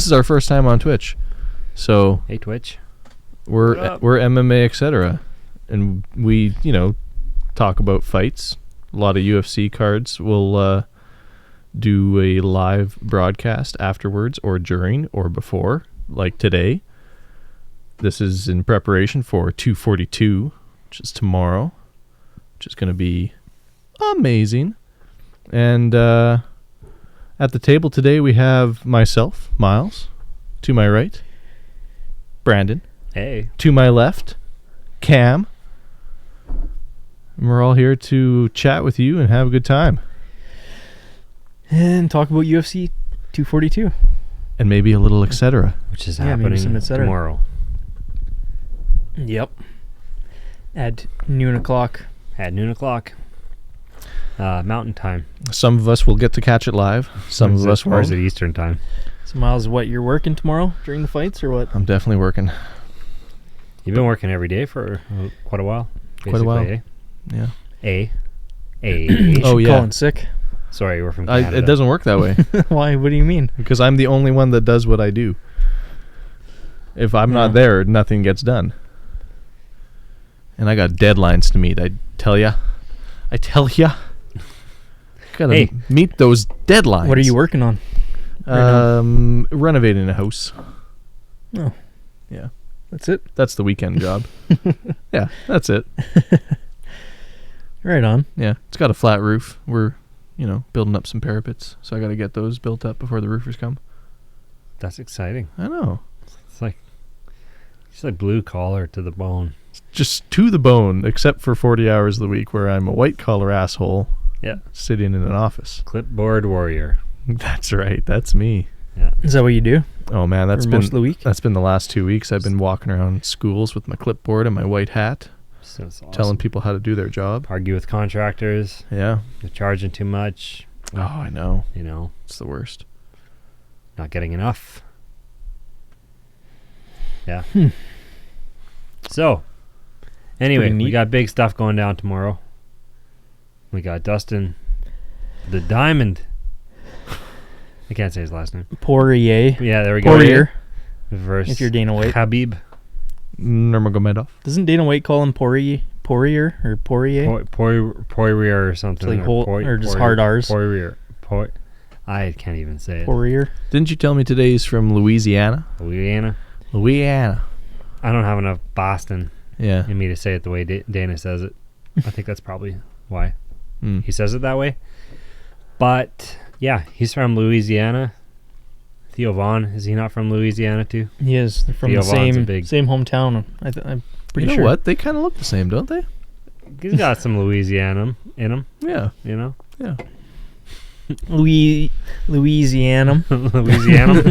is our first time on Twitch. So Hey, Twitch. we're MMA, etc. And we, talk about fights. A lot of UFC cards. We'll do a live broadcast afterwards or during or before, like today. This is in preparation for 242, which is tomorrow, which is going to be amazing. And at the table today, we have myself, Myles, to my right, Brandyn, Hey. to my left, Cam. And we're all here to chat with you and have a good time. And talk about UFC 242. And maybe a little etc. Which is maybe happening some et cetera. tomorrow. Yep. At noon o'clock. At noon o'clock. Mountain time. Some of us will get to catch it live. Some of us Or is won't. it Eastern time? So, Myles, what, you're working tomorrow during the fights or what? I'm definitely working. You've been working every day for quite a while. Quite a while. Eh? Yeah. Oh, yeah. Calling sick. Sorry, we're from Canada. It doesn't work that way. Why? What do you mean? Because I'm the only one that does what I do. If I'm not there, nothing gets done. And I got deadlines to meet. I tell ya. Gotta meet those deadlines. What are you working on? Renovating a house. Oh. Yeah. That's it? That's the weekend job. Yeah, that's it. Right on. Yeah, it's got a flat roof. We're, building up some parapets. So I got to get those built up before the roofers come. That's exciting. I know. It's like blue collar to the bone. Just to the bone, except for 40 hours of the week where I'm a white collar asshole. Yeah. Sitting in an office. Clipboard warrior. That's right. That's me. Yeah. Is that what you do? Oh man, that's For been most of the week? That's been the last 2 weeks. I've been walking around schools with my clipboard and my white hat, So it's awesome. telling people how to do their job. Argue with contractors. Yeah. You're charging too much. Oh, I know. It's the worst. not getting enough. Yeah. So, anyway, Pretty neat. we got big stuff going down tomorrow. We got Dustin, the Diamond. I can't say his last name. Poirier. Yeah, there we go. Poirier. Versus If you're Dana White. Khabib Nurmagomedov. Doesn't Dana White call him Poirier or Poirier? Poirier or something. It's like or just hard R's. Poirier. I can't even say it. Poirier. Didn't you tell me today he's from Louisiana? Louisiana. I don't have enough Boston Yeah. in me to say it the way Dana says it. I think that's probably why Mm. he says it that way. But yeah, he's from Louisiana. Theo Vaughn, is he not from Louisiana too? He is. They're from Theo the Vaughn's same hometown. I'm pretty You know sure. what? They kind of look the same, don't they? He's got some Louisiana in him, Yeah. Yeah. Louisiana. Louisiana.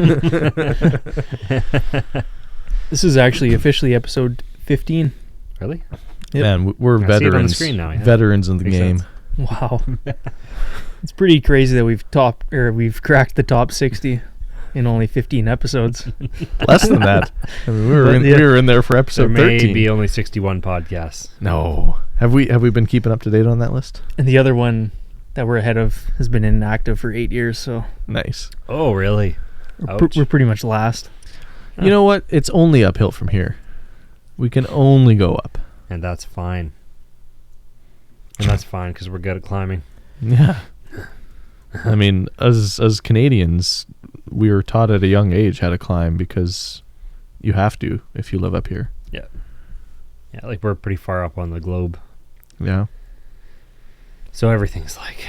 This is actually officially episode 15. Really? Yep. Man, we're I see it on the veterans. screen now, yeah. Veterans in the Makes game. sense. Wow. It's pretty crazy that we've cracked the top 60 in only 15 episodes. Less than that. I mean, we were in there for There episode may 13. be only 61 podcasts. No. Have we been keeping up to date on that list? And the other one that we're ahead of has been inactive for 8 years, so Nice. Oh, really? we're pretty much last. You know what? It's only uphill from here. We can only go up. And that's fine. And that's fine because we're good at climbing. Yeah. I mean, as Canadians, we were taught at a young age how to climb because you have to if you live up here. Yeah, like we're pretty far up on the globe. Yeah. So everything's like,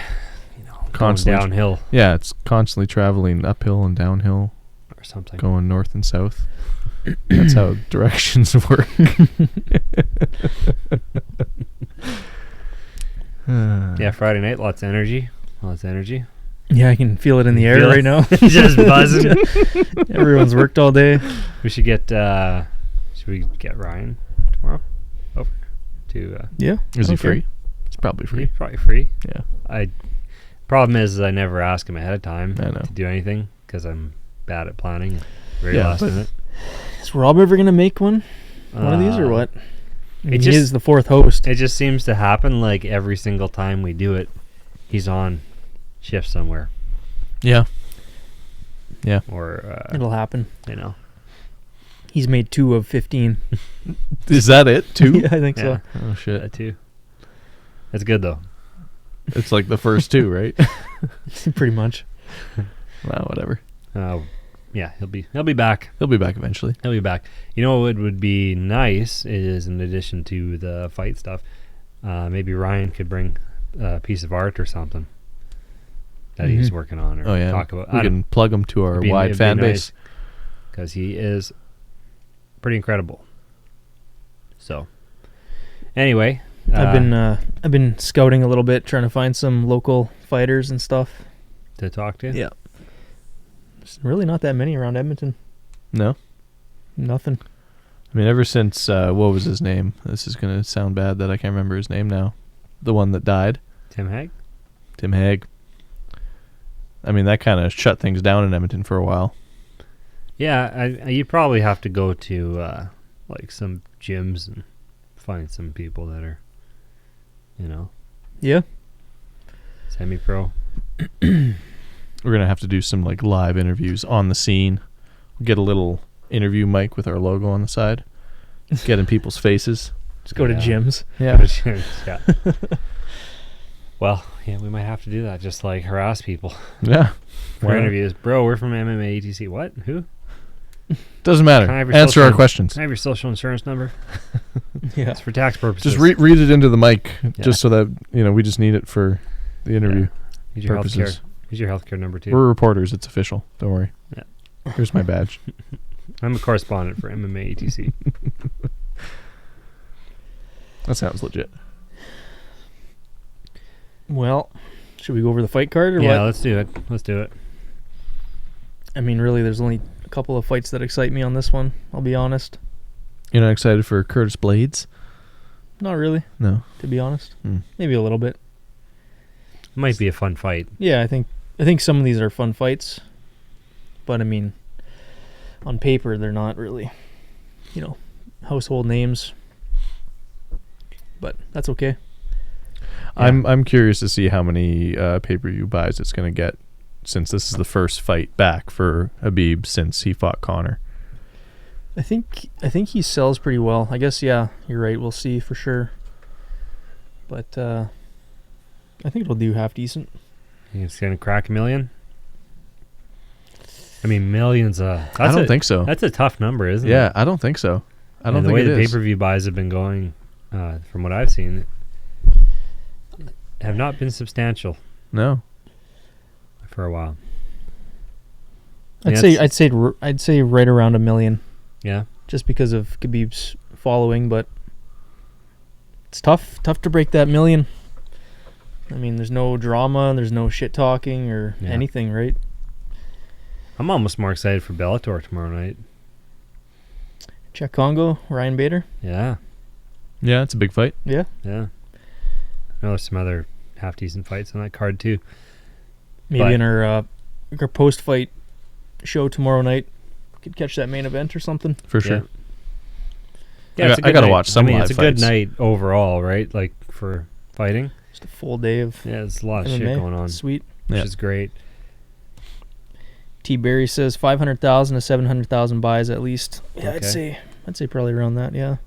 Constantly going downhill Yeah, it's constantly traveling uphill and downhill, or something. going north and south. That's how directions work. Yeah, Friday night, lots of energy. Yeah, I can feel it in the air Feel it? right now. Just buzzing. Everyone's worked all day. We should get Ryan tomorrow over to Yeah. Is he Okay. free? It's probably free. He's probably free. Yeah. Problem is I never ask him ahead of time I know. to do anything because I'm bad at planning. Very Yeah, last but- minute. Is Rob ever going to make one of these or what? I mean, it he just- is the fourth host. It just seems to happen like every single time we do it, he's on shift somewhere. Yeah. Yeah. Or It'll happen. you know. He's made 2 of 15. Is that it? 2? Yeah, I think Yeah. Oh shit! That too. That's good though. It's like the first 2, right? so. Pretty much. Well, whatever. Yeah, he'll be back. He'll be back eventually. He'll be back. You know what would be nice is, in addition to the fight stuff, maybe Ryan could bring a piece of art or something that he's working on, or talk about. We can plug him to our wide fan base, because he is pretty incredible. So, anyway, I've been scouting a little bit, trying to find some local fighters and stuff to talk to. Yeah. There's really not that many around Edmonton. No? Nothing. I mean, ever since, what was his name? This is going to sound bad that I can't remember his name now. The one that died. Tim Hague. I mean, that kind of shut things down in Edmonton for a while. Yeah, you'd probably have to go to like some gyms and find some people that are, Yeah. semi-pro. We're going to have to do some like live interviews on the scene. Get a little interview mic with our logo on the side. Get in people's faces. Just go to gyms. Yeah. Yeah. Well, yeah, we might have to do that. Just like harass people. Yeah. More interviews. Bro, we're from MMA ETC. What? Who? Doesn't matter. Answer our questions. Can I have your social insurance number? Yeah. It's for tax purposes. Just read it into the mic, just so that we just need it for the interview Use your purposes. Use your healthcare number too. We're reporters. It's official. Don't worry. Yeah. Here's my badge. I'm a correspondent for MMA ETC. That sounds legit. Well, should we go over the fight card or what? Yeah, let's do it. I mean, really, there's only a couple of fights that excite me on this one, I'll be honest. You're not excited for Curtis Blades? Not really, No. to be honest. Mm. Maybe a little bit. Might be a fun fight. Yeah, I think some of these are fun fights. But, I mean, on paper, they're not really, household names. But that's okay. Yeah. I'm curious to see how many pay-per-view buys it's going to get, since this is the first fight back for Khabib since he fought Conor. I think he sells pretty well. I guess, yeah, you're right. We'll see for sure. But I think it'll do half decent. You think it's going to crack 1 million? I mean, millions. I don't think so. That's a tough number, isn't it? Yeah, I don't think so. I don't think it is. The way the pay-per-view buys have been going, from what I've seen, have not been substantial. No. For a while. I'd say right around 1 million. Yeah. Just because of Khabib's following, but it's tough to break that 1 million. I mean, there's no drama, there's no shit talking or anything, right? I'm almost more excited for Bellator tomorrow night. Czech Congo, Ryan Bader. Yeah. Yeah, it's a big fight. Yeah. Yeah. I know there's some other half decent fights on that card too. Maybe in our post-fight show tomorrow night, could catch that main event or something. For sure. Yeah, I got to watch some live it's a fights. good night overall, right? Like for fighting. Just a full day of there's a lot of MMA. shit going on. Sweet. Which is great. T. Barry says 500,000 to 700,000 buys at least. Yeah, Okay. I'd say probably around that. Yeah.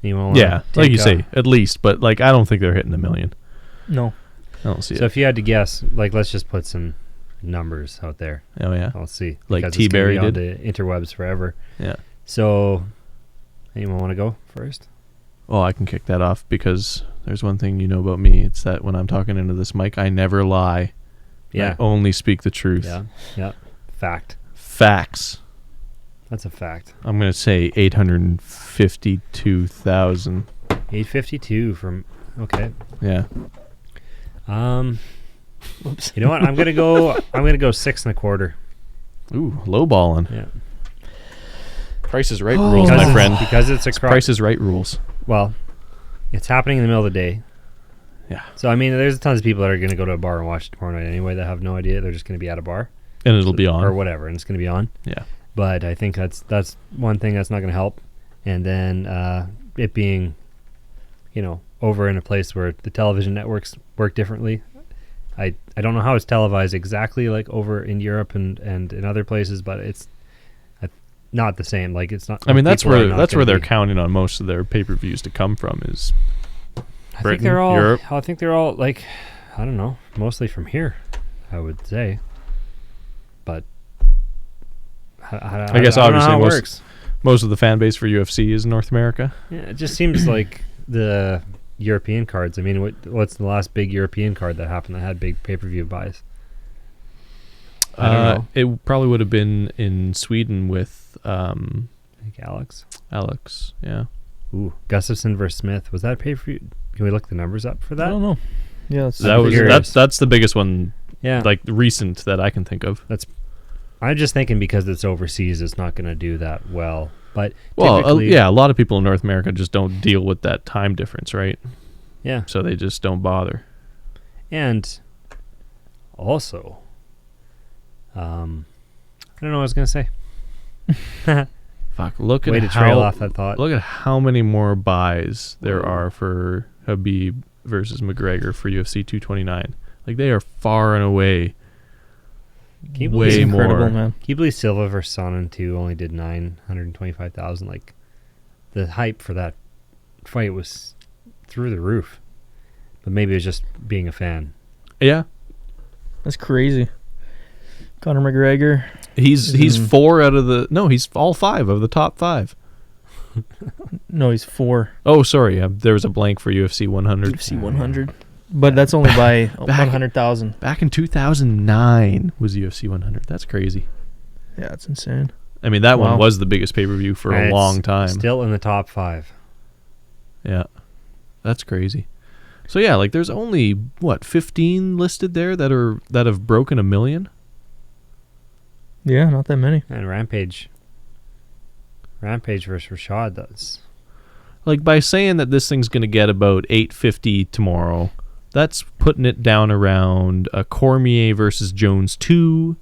You won't like you say, at least, but like I don't think they're hitting 1 million. No. I don't see it. So if you had to guess, like let's just put some numbers out there. Oh yeah. I'll see. Like T. Barry did. The interwebs forever. Yeah. So, anyone want to go first? Well, I can kick that off because there's one thing you know about me. It's that when I'm talking into this mic, I never lie. Yeah. I only speak the truth. Yeah. Yeah. Fact. Facts. That's a fact. I'm going to say 852,000. 852 from. Okay. Yeah. Whoops. You know what? I'm gonna go 6.25. Ooh, lowballing. Yeah. Price is right rules, Because my friend. Because it's Price is right rules. Well, it's happening in the middle of the day. Yeah. So I mean, there's tons of people that are gonna go to a bar and watch it tomorrow night anyway that have no idea. They're just gonna be at a bar. And it'll be on. Or whatever, and it's gonna be on. Yeah. But I think that's one thing that's not gonna help. And then it being, over in a place where the television networks work differently. I don't know how it's televised exactly like over in Europe and in other places, but it's not the same. Like it's not. I mean, that's where they're counting on most of their pay-per-views to come from is. Britain, Europe. I think they're all like, I don't know, mostly from here, I would say. But I guess obviously most of the fan base for UFC is North America. Yeah, it just seems like the European cards. I mean, what's the last big European card that happened that had big pay-per-view buys? I don't know. It probably would have been in Sweden with I think Alex, yeah. Ooh, Gustafsson versus Smith. Was that pay-per-view? Can we look the numbers up for that? I don't know. Yeah, that's the biggest one. Yeah, like recent that I can think of. I'm just thinking because it's overseas, it's not going to do that well. But a lot of people in North America just don't deal with that time difference, right? Yeah. So they just don't bother. And also, I don't know what I was going to say. Fuck! Look Way at to trail off that thought. Look at how many more buys there are for Khabib versus McGregor for UFC 229. Like they are far and away. Way more, man. Can you believe Silva versus Sonnen 2 only did 925,000? Like the hype for that fight was through the roof. But maybe it was just being a fan. Yeah, that's crazy. Conor McGregor. He's four out of the he's all five of the top five. No, he's 4. Oh, sorry, there was a blank for UFC 100. UFC 100. But that's only by 100,000. Back in 2009 was UFC 100. That's crazy. Yeah, that's insane. I mean, that one was the biggest pay-per-view for a long time. Still in the top 5. Yeah. That's crazy. So yeah, like there's only 15 listed there that have broken 1 million? Yeah, not that many. And Rampage versus Rashad does. Like by saying that this thing's going to get about 850 tomorrow, that's putting it down around a Cormier versus Jones 2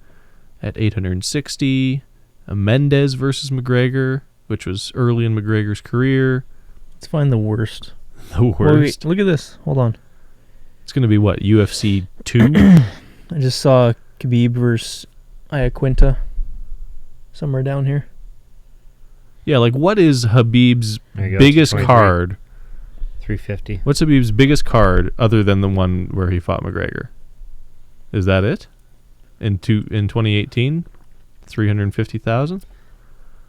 at 860, a Mendez versus McGregor, which was early in McGregor's career. Let's find the worst. The worst. Wait, look at this. Hold on. It's going to be what, UFC 2? I just saw Khabib versus Iaquinta somewhere down here. Yeah, like what is Khabib's biggest card? 350. What's Khabib's biggest card other than the one where he fought McGregor? Is that it? In 2018? 350,000?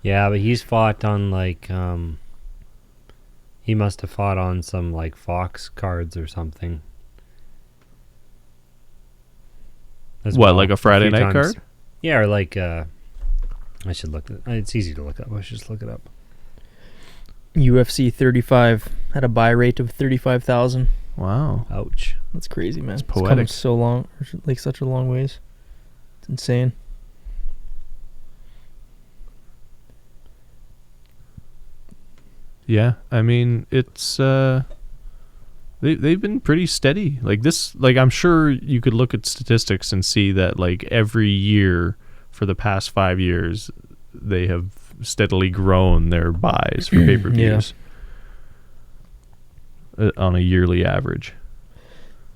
Yeah, but he's fought on like he must have fought on some like Fox cards or something. Like a Friday night card? Yeah, or like I should look it. It's easy to look up. I should just look it up. UFC 35 had a buy rate of 35,000. Wow. Ouch. That's crazy, man. It's poetic. Come so long, like such a long ways. It's insane. Yeah, I mean, it's they've been pretty steady. Like this, like I'm sure you could look at statistics and see that like every year for the past 5 years, they have steadily grown their buys for pay-per-views on a yearly average.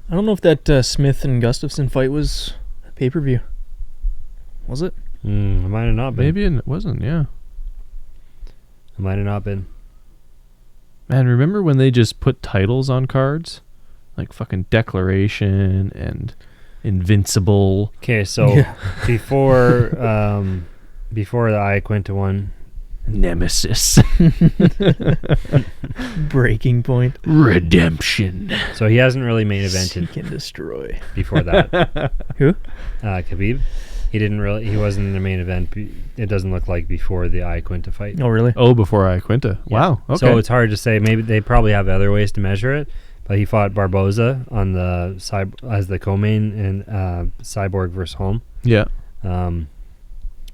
I don't know if that Smith and Gustafsson fight was a pay-per-view. Was it? It might have not been. Maybe it wasn't, yeah. It might have not been. Man, remember when they just put titles on cards? Like fucking Declaration and Invincible. Okay, so before the Iaquinta one, Nemesis. Breaking Point. Redemption. So he hasn't really main evented. Seek and Destroy. Before that. Who? Khabib. He wasn't in the main event. It doesn't look like before the Iaquinta fight. Oh, really? Oh, before Iaquinta. Yeah. Wow. Okay. So it's hard to say. Maybe they probably have other ways to measure it. But he fought Barboza on as the co-main in Cyborg versus Holm. Yeah. And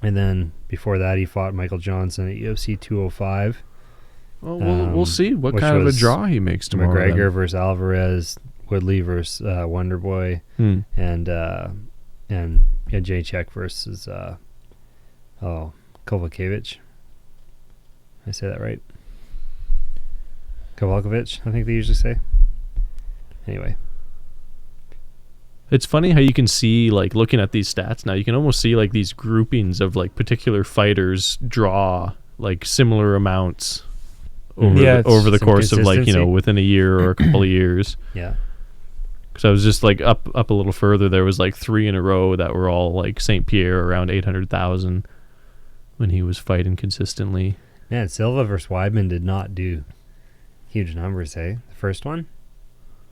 then before that, he fought Michael Johnson at UFC 205. Well, we'll see what kind of a draw he makes tomorrow. McGregor then. versus Alvarez, Woodley versus Wonderboy, and Jacek versus Kovacevic. Did I say that right? Kovalkovich, I think they usually say. Anyway. It's funny how you can see, like, looking at these stats now, you can almost see, like, these groupings of, like, particular fighters draw, like, similar amounts over the course of, like, you know, within a year or a couple of years. Yeah. Because I was just, like, up a little further. There was, like, 3 in a row that were all, like, St. Pierre around 800,000 when he was fighting consistently. Man, Silva versus Weidman did not do huge numbers, hey? The first one?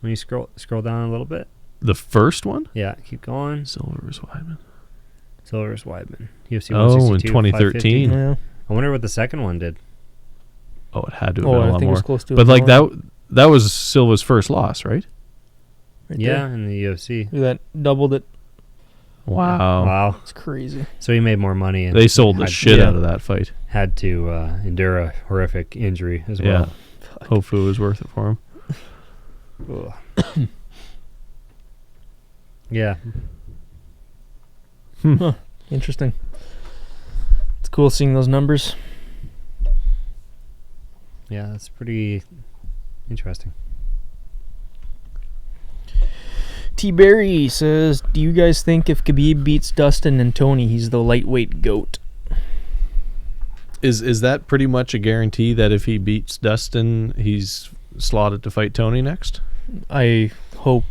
When you scroll down a little bit? The first one? Yeah, keep going. Silva versus Weidman. UFC 162, in 2013. Yeah. I wonder what the second one did. Oh, it had to have been a lot I think more. it was close to but, like, that was Silva's first loss, right? Yeah, in the UFC. That doubled it. Wow. It's crazy. So he made more money. And they sold the shit out of that fight. Had to endure a horrific injury as well. Yeah. Hopefully it was worth it for him. Yeah. Huh. Interesting. It's cool seeing those numbers. Yeah, that's pretty interesting. T. Berry says, do you guys think if Khabib beats Dustin and Tony, he's the lightweight GOAT? Is that pretty much a guarantee that if he beats Dustin, he's slotted to fight Tony next? I hope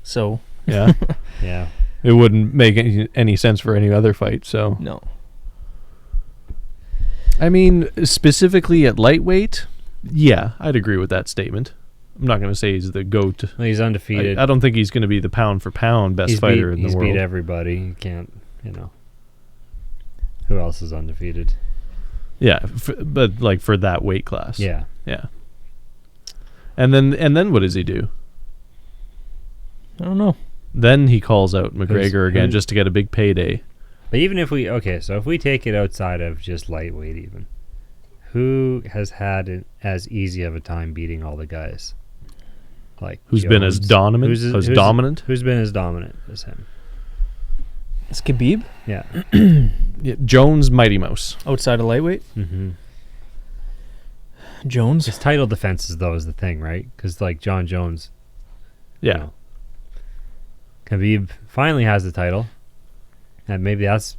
so. Yeah. Yeah. It wouldn't make any sense for any other fight, so. No. I mean, specifically at lightweight, yeah, I'd agree with that statement. I'm not going to say he's the GOAT. Well, he's undefeated. I don't think he's going to be the pound-for-pound best fighter in the world. He's beat everybody. You can't, you know. Who else is undefeated? Yeah, but like for that weight class. Yeah. Yeah. And then what does he do? I don't know. Then he calls out McGregor again just to get a big payday. But even if if we take it outside of just lightweight even, who has had as easy of a time beating all the guys? Like who's Jones, been as dominant? Dominant? Who's been as dominant as him? It's Khabib? Yeah. Yeah, Jones, Mighty Mouse. Outside of lightweight? Mm-hmm. Jones? His title defenses, though, is the thing, right? Because, like, John Jones. Yeah. You know, Khabib finally has the title. And maybe that's...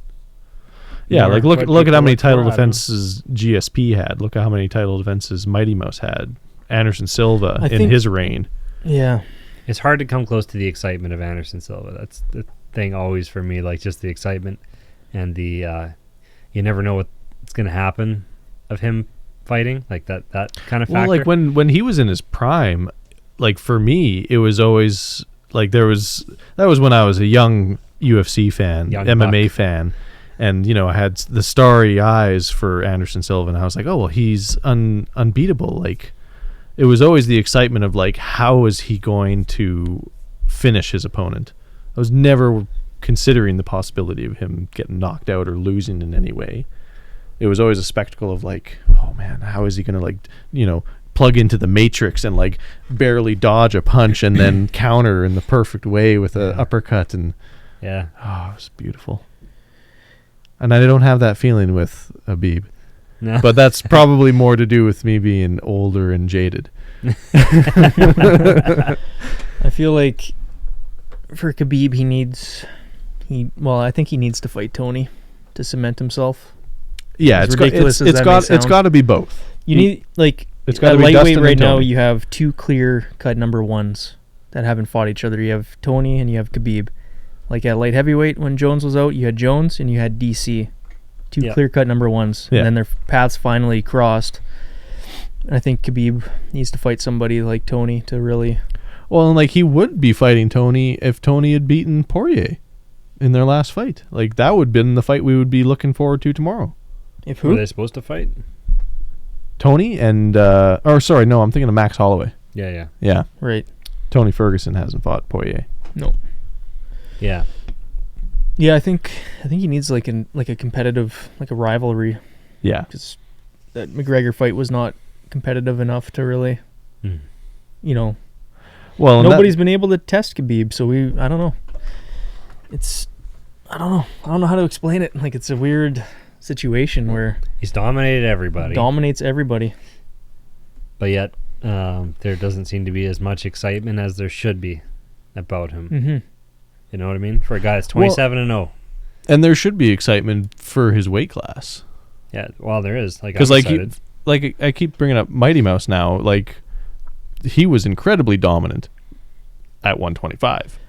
Yeah, like, look at how many title defenses GSP had. Look at how many title defenses Mighty Mouse had. Anderson Silva in his reign. Yeah. It's hard to come close to the excitement of Anderson Silva. That's the thing always for me, like, just the excitement and the... you never know what's going to happen of him fighting, like that kind of factor. Well, like when he was in his prime, like for me, it was always like that was when I was a young UFC fan, MMA fan, and you know I had the starry eyes for Anderson Silva, and I was like, oh well, he's unbeatable. Like it was always the excitement of like how is he going to finish his opponent. I was never considering the possibility of him getting knocked out or losing in any way. It was always a spectacle of like, oh man, how is he going to like, you know, plug into the matrix and like barely dodge a punch and then counter in the perfect way with a uppercut and yeah. Oh, it was beautiful. And I don't have that feeling with Khabib. No. But that's probably more to do with me being older and jaded. I feel like for Khabib I think he needs to fight Tony to cement himself. Yeah, it's got to be both. You need like it's got to be lightweight Dustin right and now. Tony. You have two clear cut number ones that haven't fought each other. You have Tony and you have Khabib. Like at light heavyweight when Jones was out, you had Jones and you had DC, two clear cut number ones, and then their paths finally crossed. And I think Khabib needs to fight somebody like Tony to really. Well, and like he would be fighting Tony if Tony had beaten Poirier in their last fight. Like that would have been the fight we would be looking forward to tomorrow. If who? Were they supposed to fight? Tony and I'm thinking of Max Holloway. Yeah. Right. Tony Ferguson hasn't fought Poirier. No. Yeah. Yeah, I think he needs like a competitive, like a rivalry. Yeah. Because that McGregor fight was not competitive enough to really, you know. Well, nobody's been able to test Khabib, so I don't know. I don't know how to explain it. Like it's a weird situation where he's dominated everybody. Dominates everybody. But yet, there doesn't seem to be as much excitement as there should be about him. Mm-hmm. You know what I mean? For a guy that's 27-0. And there should be excitement for his weight class. Yeah, well, there is. Because I keep bringing up Mighty Mouse now. Like, he was incredibly dominant at 125.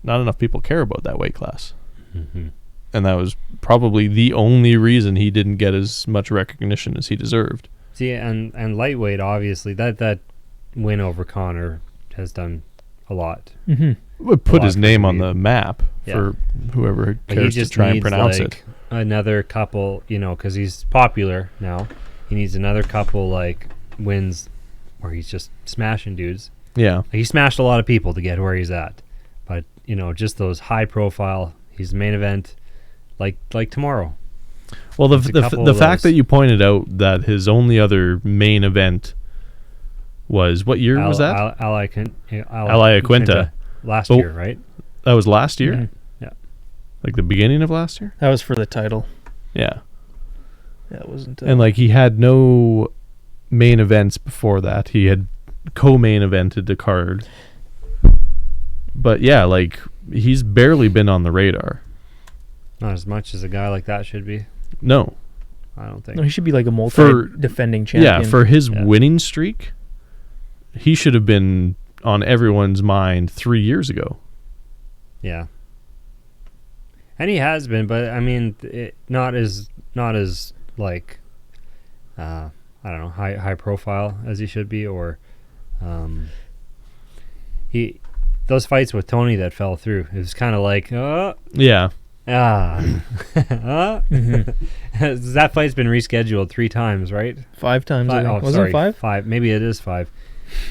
Not enough people care about that weight class. Mm-hmm. And that was probably the only reason he didn't get as much recognition as he deserved. See, and lightweight, obviously, that win over Connor has done a lot. Mm-hmm. Would put his name on the map for whoever cares to try and pronounce it. Another couple, because he's popular now. He needs another couple wins where he's just smashing dudes. Yeah, he smashed a lot of people to get where he's at, but just those high profile. He's main event, like tomorrow. Well, the fact that you pointed out that his only other main event was, what year was that? Quinta. Last year, right? That was last year? Mm-hmm. Yeah. Like the beginning of last year? That was for the title. Yeah. Yeah, it wasn't... and he had no main events before that. He had co-main evented the card. But yeah, he's barely been on the radar. Not as much as a guy like that should be. No. I don't think. No, he should be like a multi-defending champion. Yeah, for his winning streak, he should have been on everyone's mind 3 years ago. Yeah. And he has been, but I mean, not as I don't know, high profile as he should be, or those fights with Tony that fell through, it was kind of that fight's been rescheduled 3 times, right? 5 times. Wasn't it 5? 5. Maybe it is 5.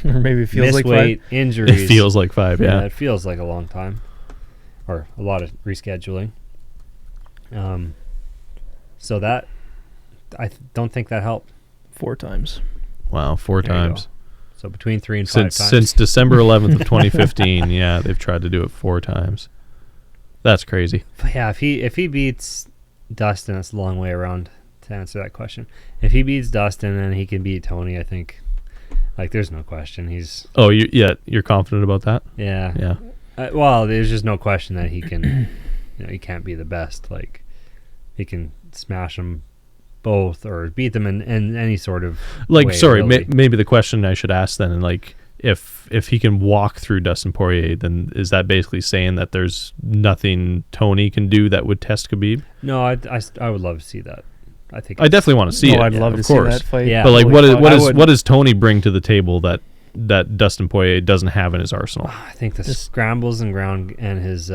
Or maybe it feels like 5. Injuries. It feels like 5, yeah. It feels like a long time. Or a lot of rescheduling. So that, I don't think that helped. 4 times. Wow, 4 times. So between 3 and 5 times. Since December 11th of 2015, yeah, they've tried to do it 4 times. That's crazy. But yeah, if he beats Dustin, that's a long way around to answer that question. If he beats Dustin and he can beat Tony, I think, there's no question. He's... Oh, you're confident about that? Yeah. Yeah. Well, there's just no question that he can, he can't be the best. He can smash them both or beat them in any sort of way, sorry, really. Maybe the question I should ask then, if he can walk through Dustin Poirier, then is that basically saying that there's nothing Tony can do that would test Khabib? No, I would love to see that. I definitely want to see it. I'd love to see that fight. Yeah, but what does Tony bring to the table that Dustin Poirier doesn't have in his arsenal? I think the scrambles and ground and his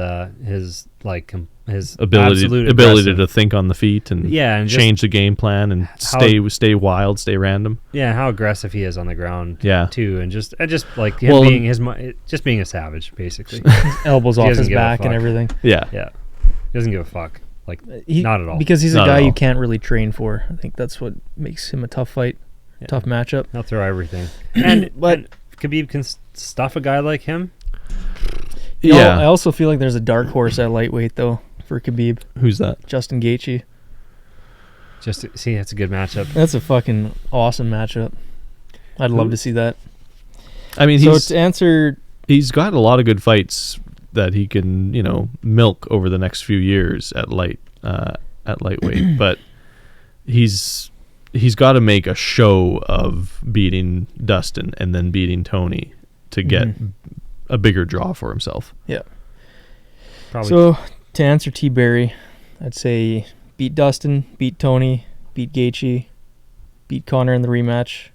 ability to think on the feet and change the game plan and stay wild, stay random. Yeah, how aggressive he is on the ground. Yeah, too, and just like him being a savage, basically. Elbows off his back and everything. Yeah. He doesn't give a fuck. Not at all. Because he's a guy you can't really train for. I think that's what makes him a tough fight, tough matchup. He'll throw everything. But Khabib can stuff a guy like him. Yeah. I also feel like there's a dark horse at lightweight, though, for Khabib. Who's that? Justin Gaethje. That's a good matchup. That's a fucking awesome matchup. I'd love to see that. I mean, he's got a lot of good fights that he can, milk over the next few years at lightweight, but he's got to make a show of beating Dustin and then beating Tony to get a bigger draw for himself. Yeah. Probably. So to answer T. Berry, I'd say beat Dustin, beat Tony, beat Gaethje, beat Connor in the rematch.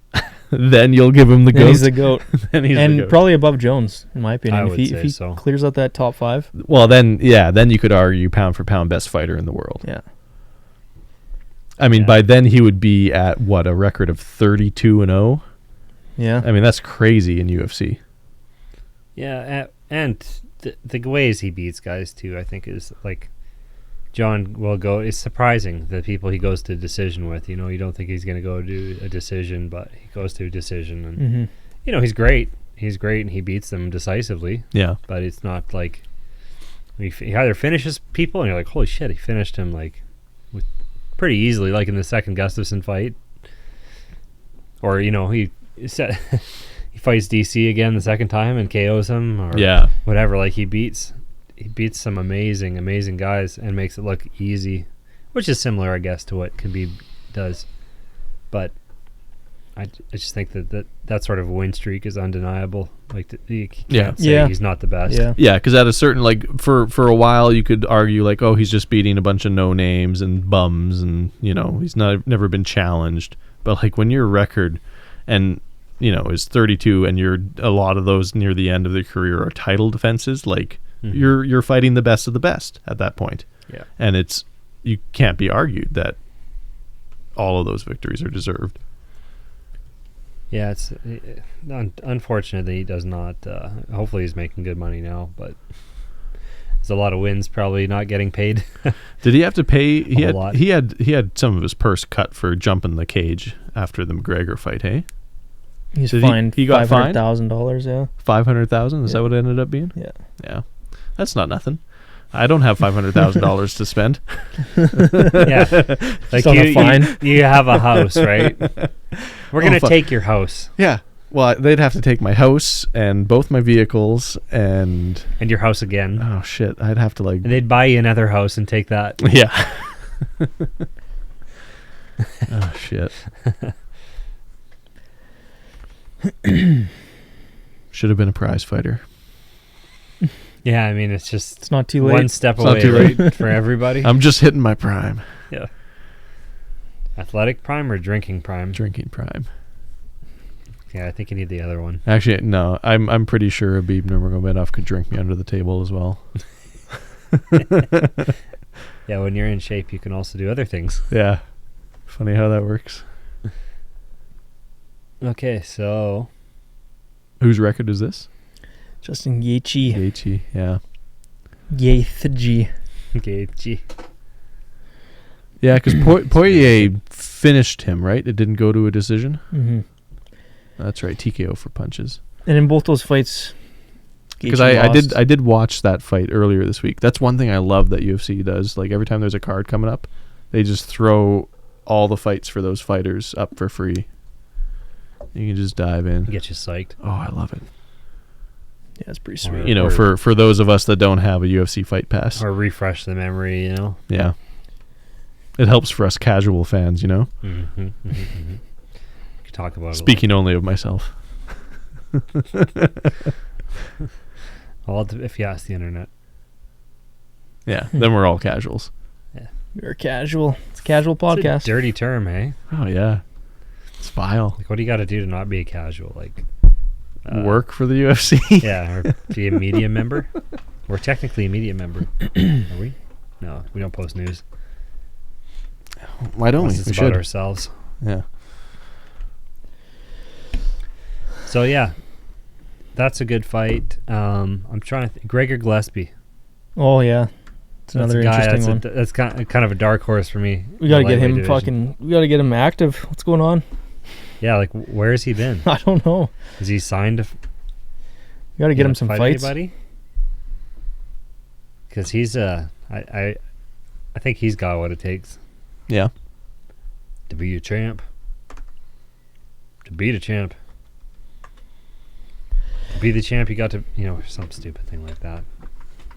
Then you'll give him the goat. He's the goat. And probably above Jones, in my opinion. If he clears out that top 5. Well, then you could argue pound for pound best fighter in the world. Yeah. I mean, by then he would be at a record of 32-0. Yeah. I mean, that's crazy in UFC. Yeah, and the ways he beats guys too, I think is John will go. It's surprising the people he goes to decision with. You don't think he's going to go do a decision, but he goes to a decision, and he's great. He's great, and he beats them decisively. Yeah, but it's not he either finishes people, and you're like, holy shit, he finished him pretty easily, like in the second Gustafsson fight, or he fights DC again the second time and KOs him, or whatever. He he beats some amazing guys and makes it look easy, which is similar, I guess, to what Khabib does. But I just think that sort of win streak is undeniable. Like, you can't say he's not the best. Yeah, because at a certain, like, for a while you could argue, like, oh, he's just beating a bunch of no-names and bums and, you know, he's never been challenged. But, like, when your record and, you know, is 32 and a lot of those near the end of their career are title defenses, like, you're fighting the best of the best at that point. Yeah. And you can't be argued that all of those victories are deserved. Yeah, it's unfortunate that he does not. Hopefully, he's making good money now, but there's a lot of wins probably not getting paid. Did he have to pay? Lot. He had some of his purse cut for jumping the cage after the McGregor fight. Hey, he's fined. He got $500,000. Yeah, $500,000. Is that what it ended up being? Yeah. That's not nothing. I don't have $500,000 to spend. Yeah, like you have a house, right? We're gonna take your house. Yeah. Well, they'd have to take my house and both my vehicles and your house again. Oh shit! I'd have to like. And they'd buy you another house and take that. Yeah. Oh shit. Should have been a prize fighter. Yeah, I mean, it's not too late. One step away, right, for everybody. I'm just hitting my prime. Yeah. Athletic prime or drinking prime? Drinking prime. Yeah, I think you need the other one. Actually, no. I'm pretty sure Khabib Nurmagomedov could drink me under the table as well. Yeah, when you're in shape, you can also do other things. Yeah. Funny how that works. Okay, so whose record is this? Justin Gaethje. Gaethje, yeah. Gaethje. Yeah, because Poirier finished him, right? It didn't go to a decision. Mm-hmm. That's right, TKO for punches. And in both those fights, because I did watch that fight earlier this week. That's one thing I love that UFC does. Like every time there's a card coming up, they just throw all the fights for those fighters up for free. You can just dive in. Get you psyched. Oh, I love it. Yeah, it's pretty sweet. You know, for those of us that don't have a UFC fight pass. Or refresh the memory, you know? Yeah. It helps for us casual fans, you know? Mm-hmm, mm-hmm, mm-hmm. Could talk about Speaking only of myself. Well, if you ask the internet. Yeah, then we're all casuals. Yeah. We're casual. It's a casual podcast. It's a dirty term, eh? Oh, yeah. It's vile. Like, what do you got to do to not be a casual? Like... work for the UFC? Yeah, or be a media member. We're technically a media member. Are we? No, we don't post news. Why don't we? It's We about should. ourselves. Yeah. So, yeah. That's a good fight. I'm trying to think. Gregor Gillespie. Oh, yeah. It's another interesting one. That's kind of a dark horse for me. We got to get him we got to get him active. What's going on? Yeah, like, where has he been? I don't know. Is he signed to... We got to get him some fights. Anybody? Because he's I think he's got what it takes. Yeah. To be a champ. To beat a champ. To be the champ, you got to, you know, some stupid thing like that.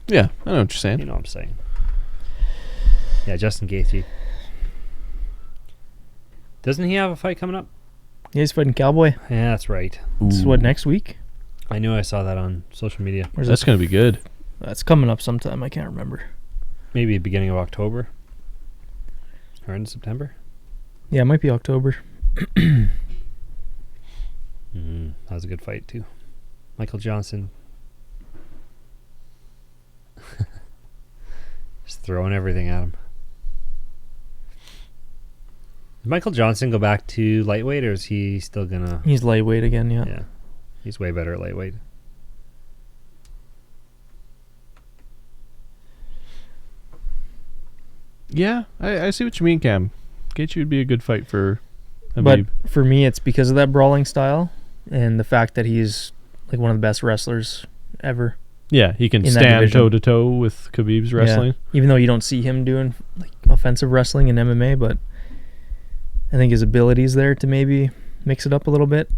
Yeah, I know what you're saying. You know what I'm saying. Yeah, Justin Gaethje. Doesn't he have a fight coming up? Yeah, he's fighting Cowboy. Yeah, that's right. This is what, next week? I knew I saw that on social media. That's going to be good. That's coming up sometime. I can't remember. Maybe beginning of October. Or in September. Yeah, it might be October. That was a good fight, too. Michael Johnson. Just throwing everything at him. Did Michael Johnson go back to lightweight, or is he still gonna... He's lightweight again, yeah. Yeah. He's way better at lightweight. Yeah, I see what you mean, Cam. Gaethje would be a good fight for Khabib. But for me, it's because of that brawling style and the fact that he's like one of the best wrestlers ever. Yeah, he can stand toe-to-toe with Khabib's wrestling. Yeah. Even though you don't see him doing like offensive wrestling in MMA, but I think his ability's there to maybe mix it up a little bit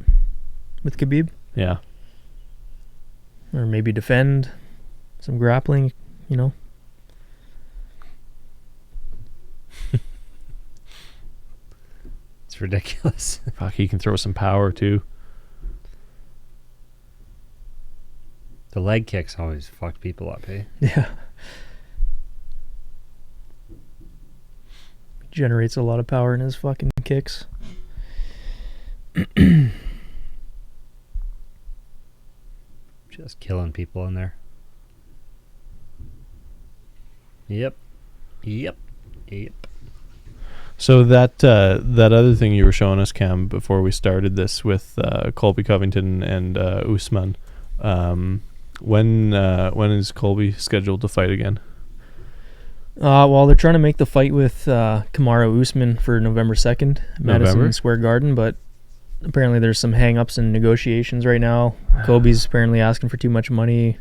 with Khabib. Yeah. Or maybe defend some grappling. you know. It's ridiculous. Fuck, he can throw some power too. The leg kicks always fucked people up, eh? Yeah. Generates a lot of power in his fucking kicks. Just killing people in there. Yep. So that other thing you were showing us, Cam, before we started this with Colby Covington and Usman, when is Colby scheduled to fight again? Well, they're trying to make the fight with Kamaru Usman for November 2nd, Madison Square Garden, but apparently there's some hang-ups in negotiations right now. Colby's apparently asking for too much money.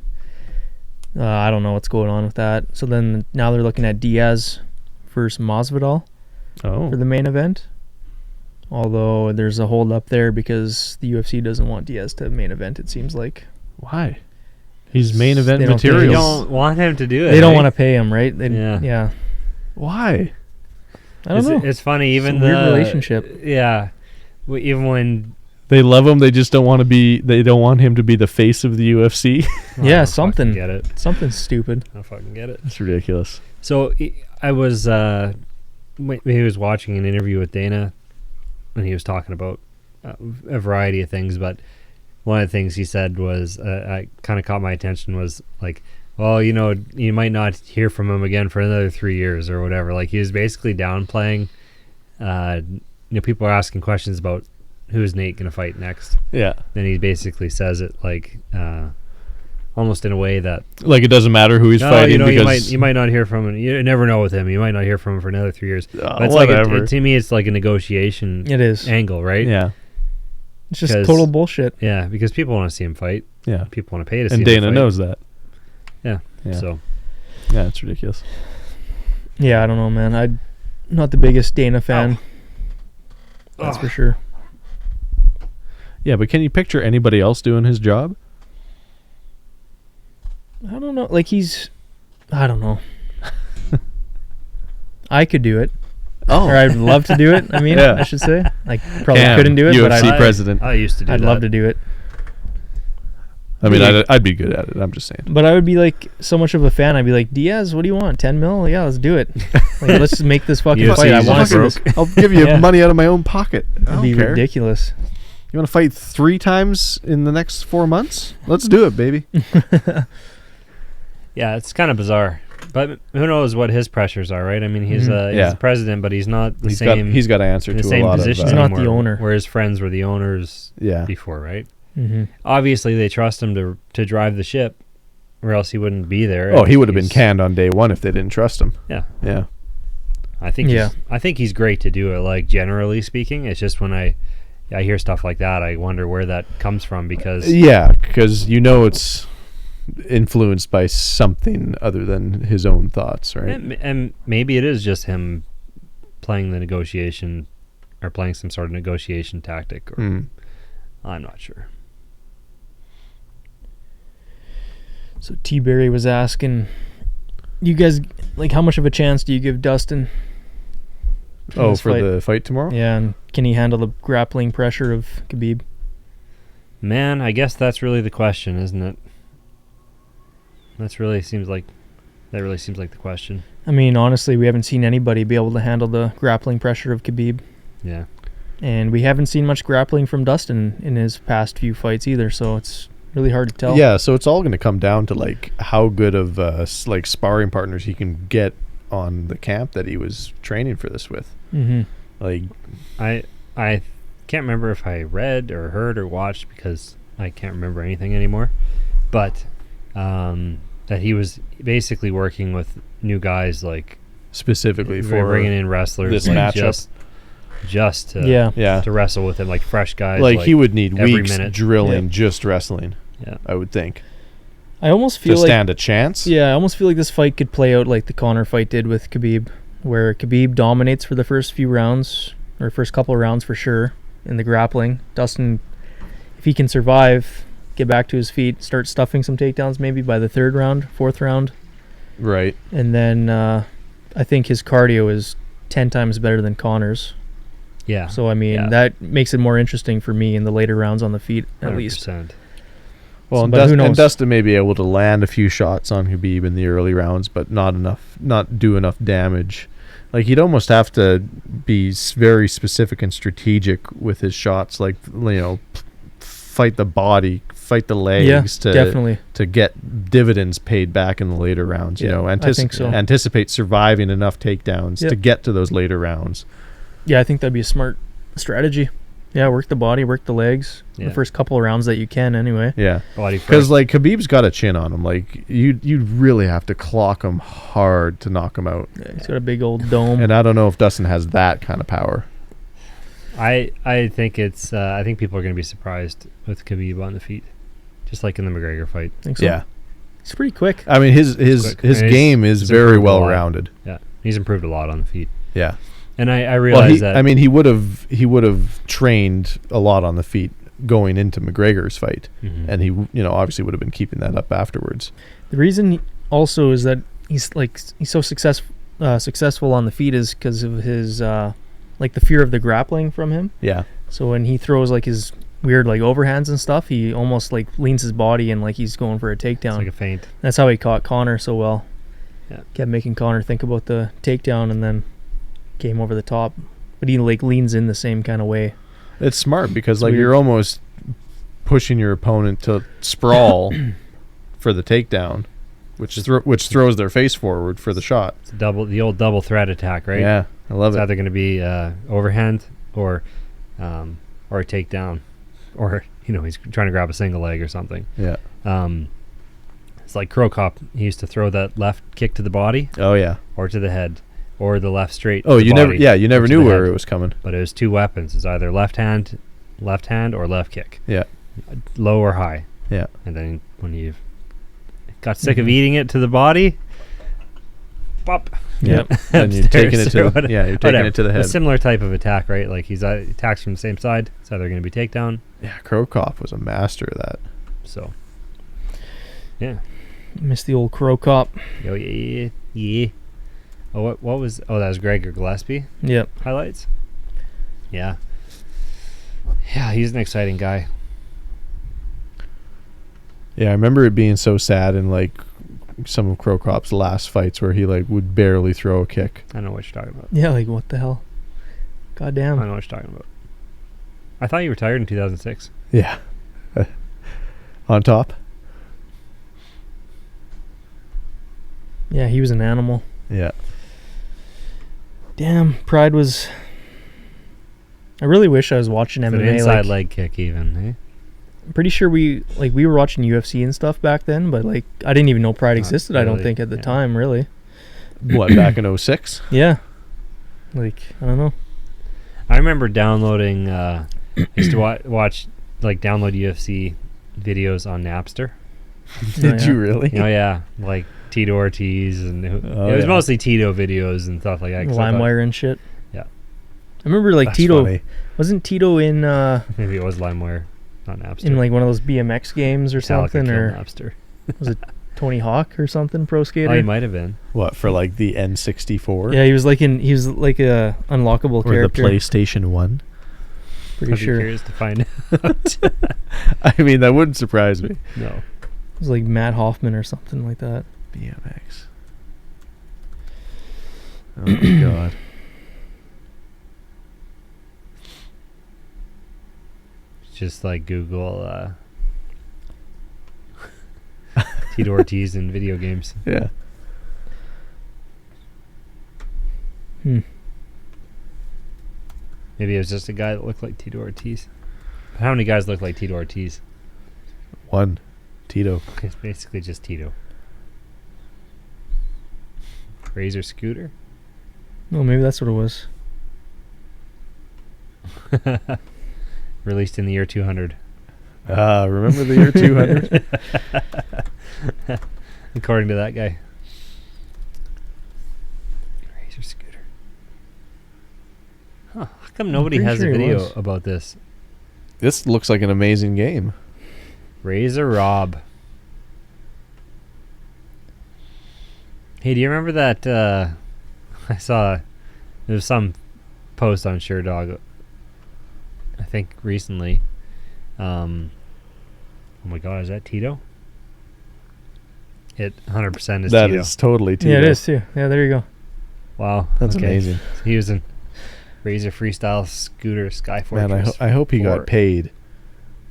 I don't know what's going on with that. So then now they're looking at Diaz versus Masvidal for the main event. Although there's a hold up there because the UFC doesn't want Diaz to main event, it seems like. Why? He's main event They material. don't want him to do it. They don't want to pay him, right? Yeah. Why? I don't know. It's funny, even it's a weird relationship. Yeah. Even when they love him, they just don't want to be. They don't want him to be the face of the UFC. Yeah, something. Get it? Something stupid. I don't fucking get it. It's ridiculous. So I was he was watching an interview with Dana, and he was talking about a variety of things, but one of the things he said was, I kind of caught my attention, was like, well, you know, you might not hear from him again for another 3 years or whatever. Like, he was basically downplaying, people are asking questions about who's Nate going to fight next. Yeah. And he basically says it like, almost in a way that, like, it doesn't matter who he's fighting, because you might not hear from him. You never know with him. You might not hear from him for another 3 years. But it's whatever. like to me, it's like a negotiation. It is angle, right? Yeah. It's just total bullshit. Yeah, because people want to see him fight. Yeah. People want to pay to see him fight. And Dana knows that. Yeah. So. Yeah, it's ridiculous. Yeah, I don't know, man. I'm not the biggest Dana fan. That's for sure. Yeah, but can you picture anybody else doing his job? I don't know. Like, I don't know. I could do it. Oh. Or I'd love to do it, I mean, I should say. Like, probably couldn't do it, UFC but president. I used to do I'd love to do it. I mean, I'd be good at it. I'm just saying. But I would be like so much of a fan. I'd be like, Diaz, what do you want? 10 mil? Yeah, let's do it. Like, let's just make this fucking fight. I want to see this. I'll give you money out of my own pocket. It'd be ridiculous. You want to fight 3 times in the next 4 months? Let's do it, baby. Yeah, it's kind of bizarre. But who knows what his pressures are, right? I mean, he's the president, but he's not the same. He's got to answer to a lot of. He's not the owner. Where his friends were the owners before, right? Mm-hmm. Obviously, they trust him to drive the ship, or else he wouldn't be there. Oh, he would have been canned on day one if they didn't trust him. Yeah. Yeah. I think he's great to do it, like, generally speaking. It's just when I hear stuff like that, I wonder where that comes from, because... Yeah, because it's influenced by something other than his own thoughts, right? And maybe it is just him playing the negotiation, or playing some sort of negotiation tactic, or I'm not sure. So T. Berry was asking, you guys, like, how much of a chance do you give Dustin? For the fight tomorrow? Yeah, and can he handle the grappling pressure of Khabib? Man, I guess that's really the question, isn't it? That really seems like the question. I mean, honestly, we haven't seen anybody be able to handle the grappling pressure of Khabib. Yeah. And we haven't seen much grappling from Dustin in his past few fights either, so it's really hard to tell. Yeah, so it's all going to come down to, like, how good of like sparring partners he can get on the camp that he was training for this with. Mm-hmm. Like, I can't remember if I read or heard or watched, because I can't remember anything anymore, but that he was basically working with new guys, like, specifically for bringing in wrestlers, this like, matchup, just to wrestle with him, like fresh guys. Like he would need weeks minute. drilling just wrestling. Yeah, I would think. I almost feel to stand a chance. Yeah, I almost feel like this fight could play out like the Conor fight did with Khabib, where Khabib dominates for the first few rounds, or first couple of rounds for sure, in the grappling. Dustin, if he can survive, get back to his feet, start stuffing some takedowns maybe by the 3rd round, 4th round, Right. And then I think his cardio is 10 times better than Conor's. Yeah. So, I mean, that makes it more interesting for me in the later rounds on the feet, at 100%. least. Well, and Dustin may be able to land a few shots on Khabib in the early rounds, but not do enough damage. Like, he'd almost have to be very specific and strategic with his shots, like, fight the body, fight the legs definitely. to get dividends paid back in the later rounds. I think so. Anticipate surviving enough takedowns to get to those later rounds. Yeah, I think that'd be a smart strategy. Yeah, work the body, work the legs. The first couple of rounds that you can, anyway. Yeah, because like Khabib's got a chin on him. Like you really have to clock him hard to knock him out. Yeah, he's got a big old dome. And I don't know if Dustin has that kind of power. I think it's. I think people are going to be surprised with Khabib on the feet, just like in the McGregor fight. I think so. Yeah, he's pretty quick. I mean, his game is very well rounded. Yeah, he's improved a lot on the feet. Yeah. And I realize that. I mean, he would have trained a lot on the feet going into McGregor's fight, and he obviously would have been keeping that up afterwards. The reason also is that he's so successful on the feet is because of his the fear of the grappling from him. Yeah. So when he throws like his weird like overhands and stuff, he almost like leans his body and like he's going for a takedown. It's like a feint. That's how he caught Conor so well. Yeah. Kept making Conor think about the takedown and then came over the top, but he like leans in the same kind of way. It's smart because like you're almost pushing your opponent to sprawl for the takedown, which throws their face forward for the shot. It's the old double threat attack, right? Yeah, I love it. It's either going to be overhand or a takedown, or he's trying to grab a single leg or something. Yeah. It's like Crow Cop. He used to throw that left kick to the body. Oh yeah. Or to the head. Or the left straight. Oh, you never knew where it was coming. But it was two weapons. It's either left hand or left kick. Yeah. Low or high. Yeah. And then when you've got sick of eating it to the body, pop. Yep. And you're taking it to the head. A similar type of attack, right? Like he attacks from the same side. It's either going to be takedown. Yeah, Crow Cop was a master of that. So, yeah. Missed the old Crow Cop. Oh, yeah. Oh, what was... Oh, that was Gregor Gillespie? Yep. Highlights? Yeah. Yeah, he's an exciting guy. Yeah, I remember it being so sad in, like, some of Crow Cop's last fights where he, like, would barely throw a kick. I know what you're talking about. Yeah, like, what the hell? Goddamn. I know what you're talking about. I thought you retired in 2006. Yeah. On top? Yeah, he was an animal. Yeah. Damn, Pride was... I really wish I was watching MMA. An inside leg kick even, eh? I'm pretty sure we were watching UFC and stuff back then, but like I didn't even know Pride existed, really. I don't think at the time, really. What, back in 06? Yeah. Like, I don't know. I remember downloading, I used to watch, like, download UFC videos on Napster. Did you really? Yeah, like Tito Ortiz, and it was mostly Tito videos and stuff like that. LimeWire and shit. Yeah. I remember like That's Tito, funny. wasn't Tito in... maybe it was LimeWire, not Napster. In like one of those BMX games or something, or Napster. Was it Tony Hawk or something, Pro Skater? Oh, he might have been. What, for like the N64? Yeah, he was like a unlockable or character. Or the PlayStation 1? Pretty sure. I'd be curious to find out. I mean, that wouldn't surprise me. No. It was like Matt Hoffman or something like that. BMX. Oh my god. Just like Google Tito Ortiz in video games. Yeah. Maybe it was just a guy that looked like Tito Ortiz. How many guys look like Tito Ortiz? One. Tito. It's basically just Tito. Razor Scooter? Oh, maybe that's what it was. Released in the year 200. Remember the year 200? According to that guy. Razor Scooter. Huh. How come nobody has a video about this? This looks like an amazing game. Razor Rob. Hey, do you remember that? I saw there was some post on SureDog, I think recently. Oh my God, is that Tito? It 100% is that Tito. That is totally Tito. Yeah, it is too. Yeah, there you go. Wow, that's amazing. He was in Razor Freestyle Scooter Skyfortress. Man, I hope he got paid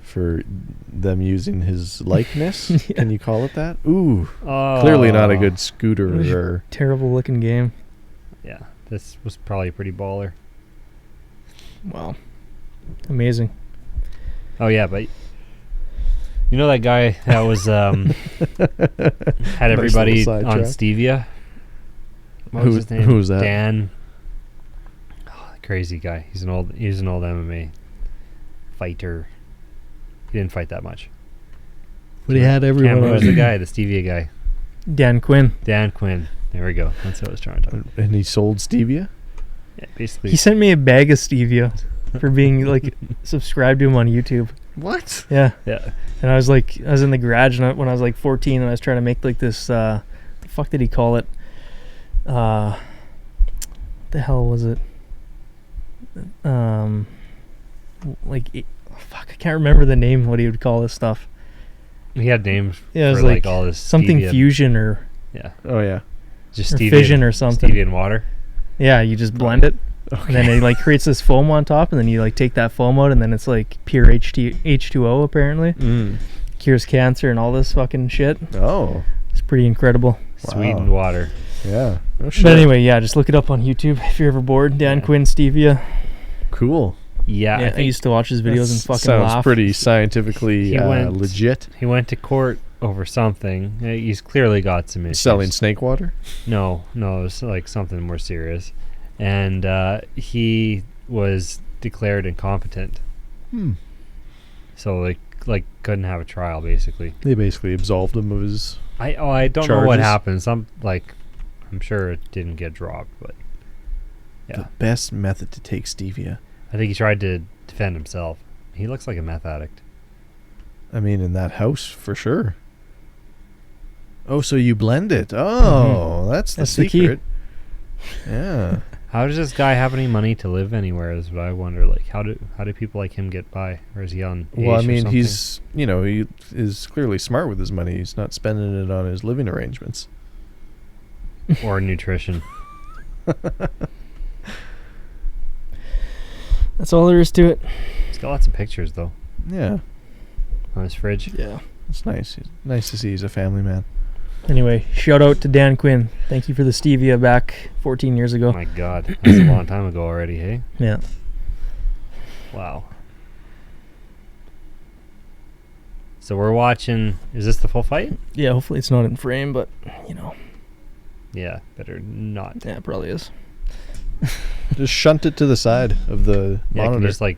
for them using his likeness. Yeah. Can you call it that? Ooh, clearly not a good scooter. Terrible looking game. Yeah, this was probably pretty baller. Wow, amazing. Oh yeah, but you know that guy that was had everybody on stevia. What was his name? Who was that? Dan. Oh, crazy guy. He's an old MMA fighter. He didn't fight that much. But he had everyone. Who was the guy? The stevia guy. Dan Quinn. Dan Quinn. There we go. That's what I was trying to talk about. And he sold stevia? Yeah, basically. He sent me a bag of stevia for being like subscribed to him on YouTube. What? Yeah. Yeah. And I was in the garage when I was like 14, and I was trying to make like this. The fuck did he call it? What the hell was it? Fuck, I can't remember the name. What he would call this stuff. He had names. Yeah, it was for like all this something stevia. fusion or. Yeah. Oh yeah. Just or stevia fission or something. Stevia and water. Yeah, you just blend it. Okay. And then it like creates this foam on top, and then you like take that foam out, and then it's like pure H2O apparently. Cures cancer and all this fucking shit. Oh, it's pretty incredible. Sweetened water. Yeah. Oh, but anyway, yeah, just look it up on YouTube if you're ever bored. Dan Quinn stevia. Cool. Yeah, I used to watch his videos and fucking sounds laugh. Pretty scientifically legit. He went to court over something. He's clearly got some issues. Selling snake water? No, it's like something more serious. And he was declared incompetent. So like couldn't have a trial basically. They basically absolved him of his I don't know what happened. I'm sure it didn't get dropped, but yeah. The best method to take stevia. I think he tried to defend himself. He looks like a meth addict. I mean, in that house for sure. Oh, so you blend it. Oh, that's the secret. Yeah. How does this guy have any money to live anywhere is what I wonder. Like, how do people like him get by? Or is he on Well, I mean, he's, he is clearly smart with his money. He's not spending it on his living arrangements. Or nutrition. That's all there is to it. He's got lots of pictures, though. Yeah. On his fridge. Yeah. It's nice. Nice to see he's a family man. Anyway, shout out to Dan Quinn. Thank you for the stevia back 14 years ago. Oh my God. That's a long time ago already, hey? Yeah. Wow. So we're watching... Is this the full fight? Yeah, hopefully it's not in frame, but, Yeah, better not. Yeah, it probably is. Just shunt it to the side of the monitor. Can just like...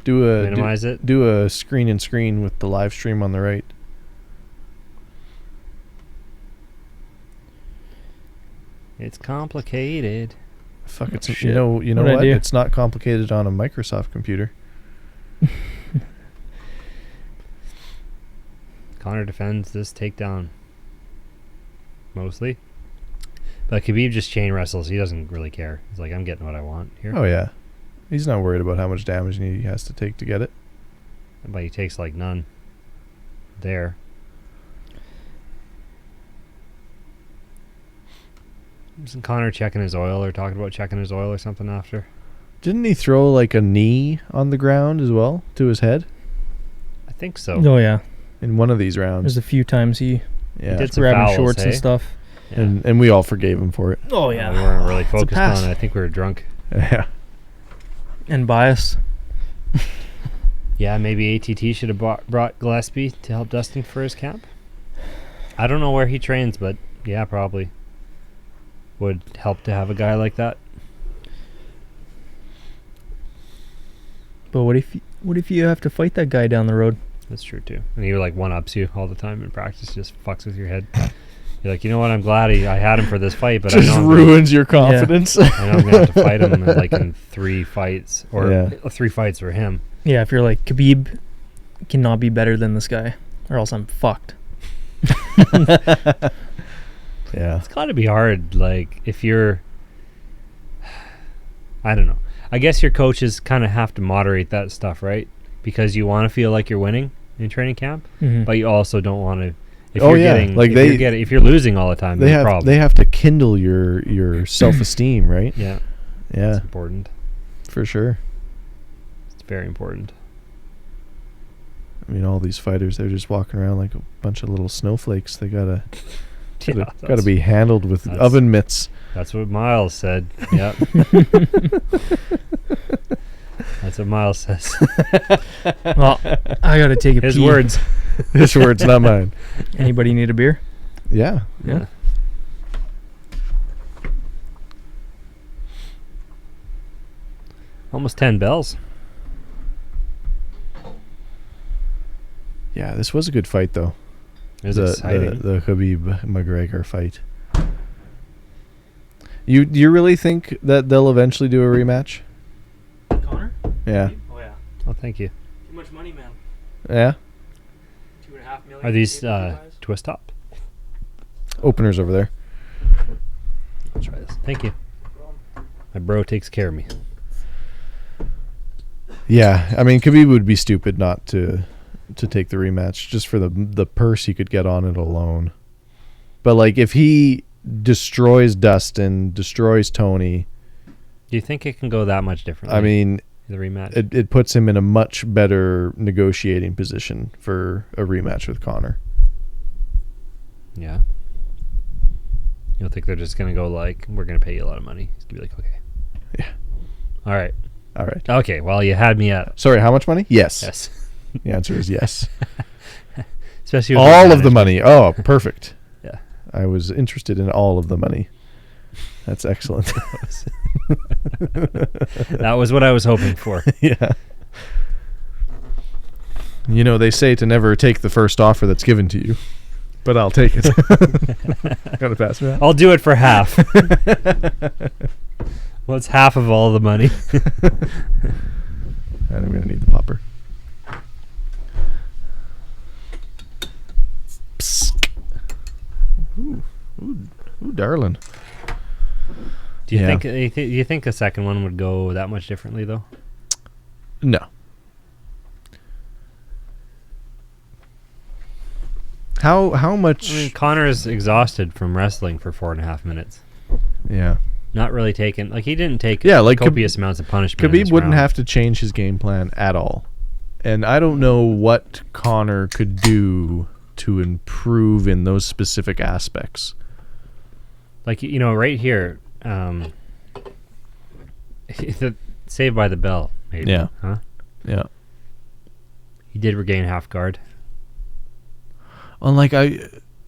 minimize it? Do a screen and screen with the live stream on the right. It's complicated. Fuck, it's shit. You know what? It's not complicated on a Microsoft computer. Conor defends this takedown mostly, but Khabib just chain wrestles. He doesn't really care. He's like, I'm getting what I want here. Oh yeah, he's not worried about how much damage he has to take to get it. But he takes like none there. Isn't Conor checking his oil or talking about checking his oil or something after? Didn't he throw like a knee on the ground as well to his head? I think so. Oh yeah. In one of these rounds. There's a few times he did some grabbing fouls, shorts and stuff. Yeah. And we all forgave him for it. Oh yeah. We weren't really focused on it. I think we were drunk. Yeah. And biased. Yeah, maybe ATT should have brought Gillespie to help Dustin for his camp. I don't know where he trains, but yeah, probably would help to have a guy like that. But what if you have to fight that guy down the road? That's true too. And he like one-ups you all the time in practice, just fucks with your head. You're like, you know what? I'm glad I had him for this fight, but just I know ruins your confidence. Yeah. I know I'm gonna have to fight him like in 3 fights or 3 fights for him. Yeah, if you're like Khabib cannot be better than this guy, or else I'm fucked. Yeah. It's got to be hard. Like, if you're, I don't know. I guess your coaches kind of have to moderate that stuff, right? Because you want to feel like you're winning in training camp, but you also don't want to. If if you're losing all the time, they have to kindle your self-esteem, right? Yeah. Yeah. It's important. For sure. It's very important. I mean, all these fighters, they're just walking around like a bunch of little snowflakes. They gotta be handled with oven mitts. That's what Myles said. Yep. That's what Myles says. Well, I gotta take a His pee. words. His words, not mine. Anybody need a beer? Yeah. Almost 10 bells. Yeah, this was a good fight, though. It was exciting. The Khabib McGregor fight. You really think that they'll eventually do a rematch? Connor? Yeah. Oh yeah. Oh, thank you. Too much money, man. Yeah. $2.5 million. Are these twist top? Openers over there. I'll try this. Thank you. My bro takes care of me. Yeah, I mean, Khabib would be stupid not to take the rematch just for the purse he could get on it alone. But like, if he destroys Dustin, destroys Tony, Do you think it can go that much differently? I mean, the rematch. it puts him in a much better negotiating position for a rematch with Conor. Yeah. You don't think they're just gonna go like, we're gonna pay you a lot of money? He's gonna be like, okay. Yeah. All right. Okay. Well, you had me at. Sorry, how much money? Yes. Yes. The answer is yes. Especially with all of the money. Oh, perfect. Yeah. I was interested in all of the money. That's excellent. That was what I was hoping for. Yeah. You know, they say to never take the first offer that's given to you, but I'll take it. Gotta pass me that. I'll do it for half. What's half of all the money? And I'm gonna need the popper. Psst. Ooh, darling. Do you think a second one would go that much differently though? No. How much? I mean, Conor is exhausted from wrestling for 4.5 minutes. Yeah. Not really taking, like, he didn't take like copious amounts of punishment. Khabib wouldn't have to change his game plan at all. And I don't know what Conor could do to improve in those specific aspects. Like, you know, right here, the Saved by the Bell, maybe. Yeah. Huh? Yeah. He did regain half guard. Unlike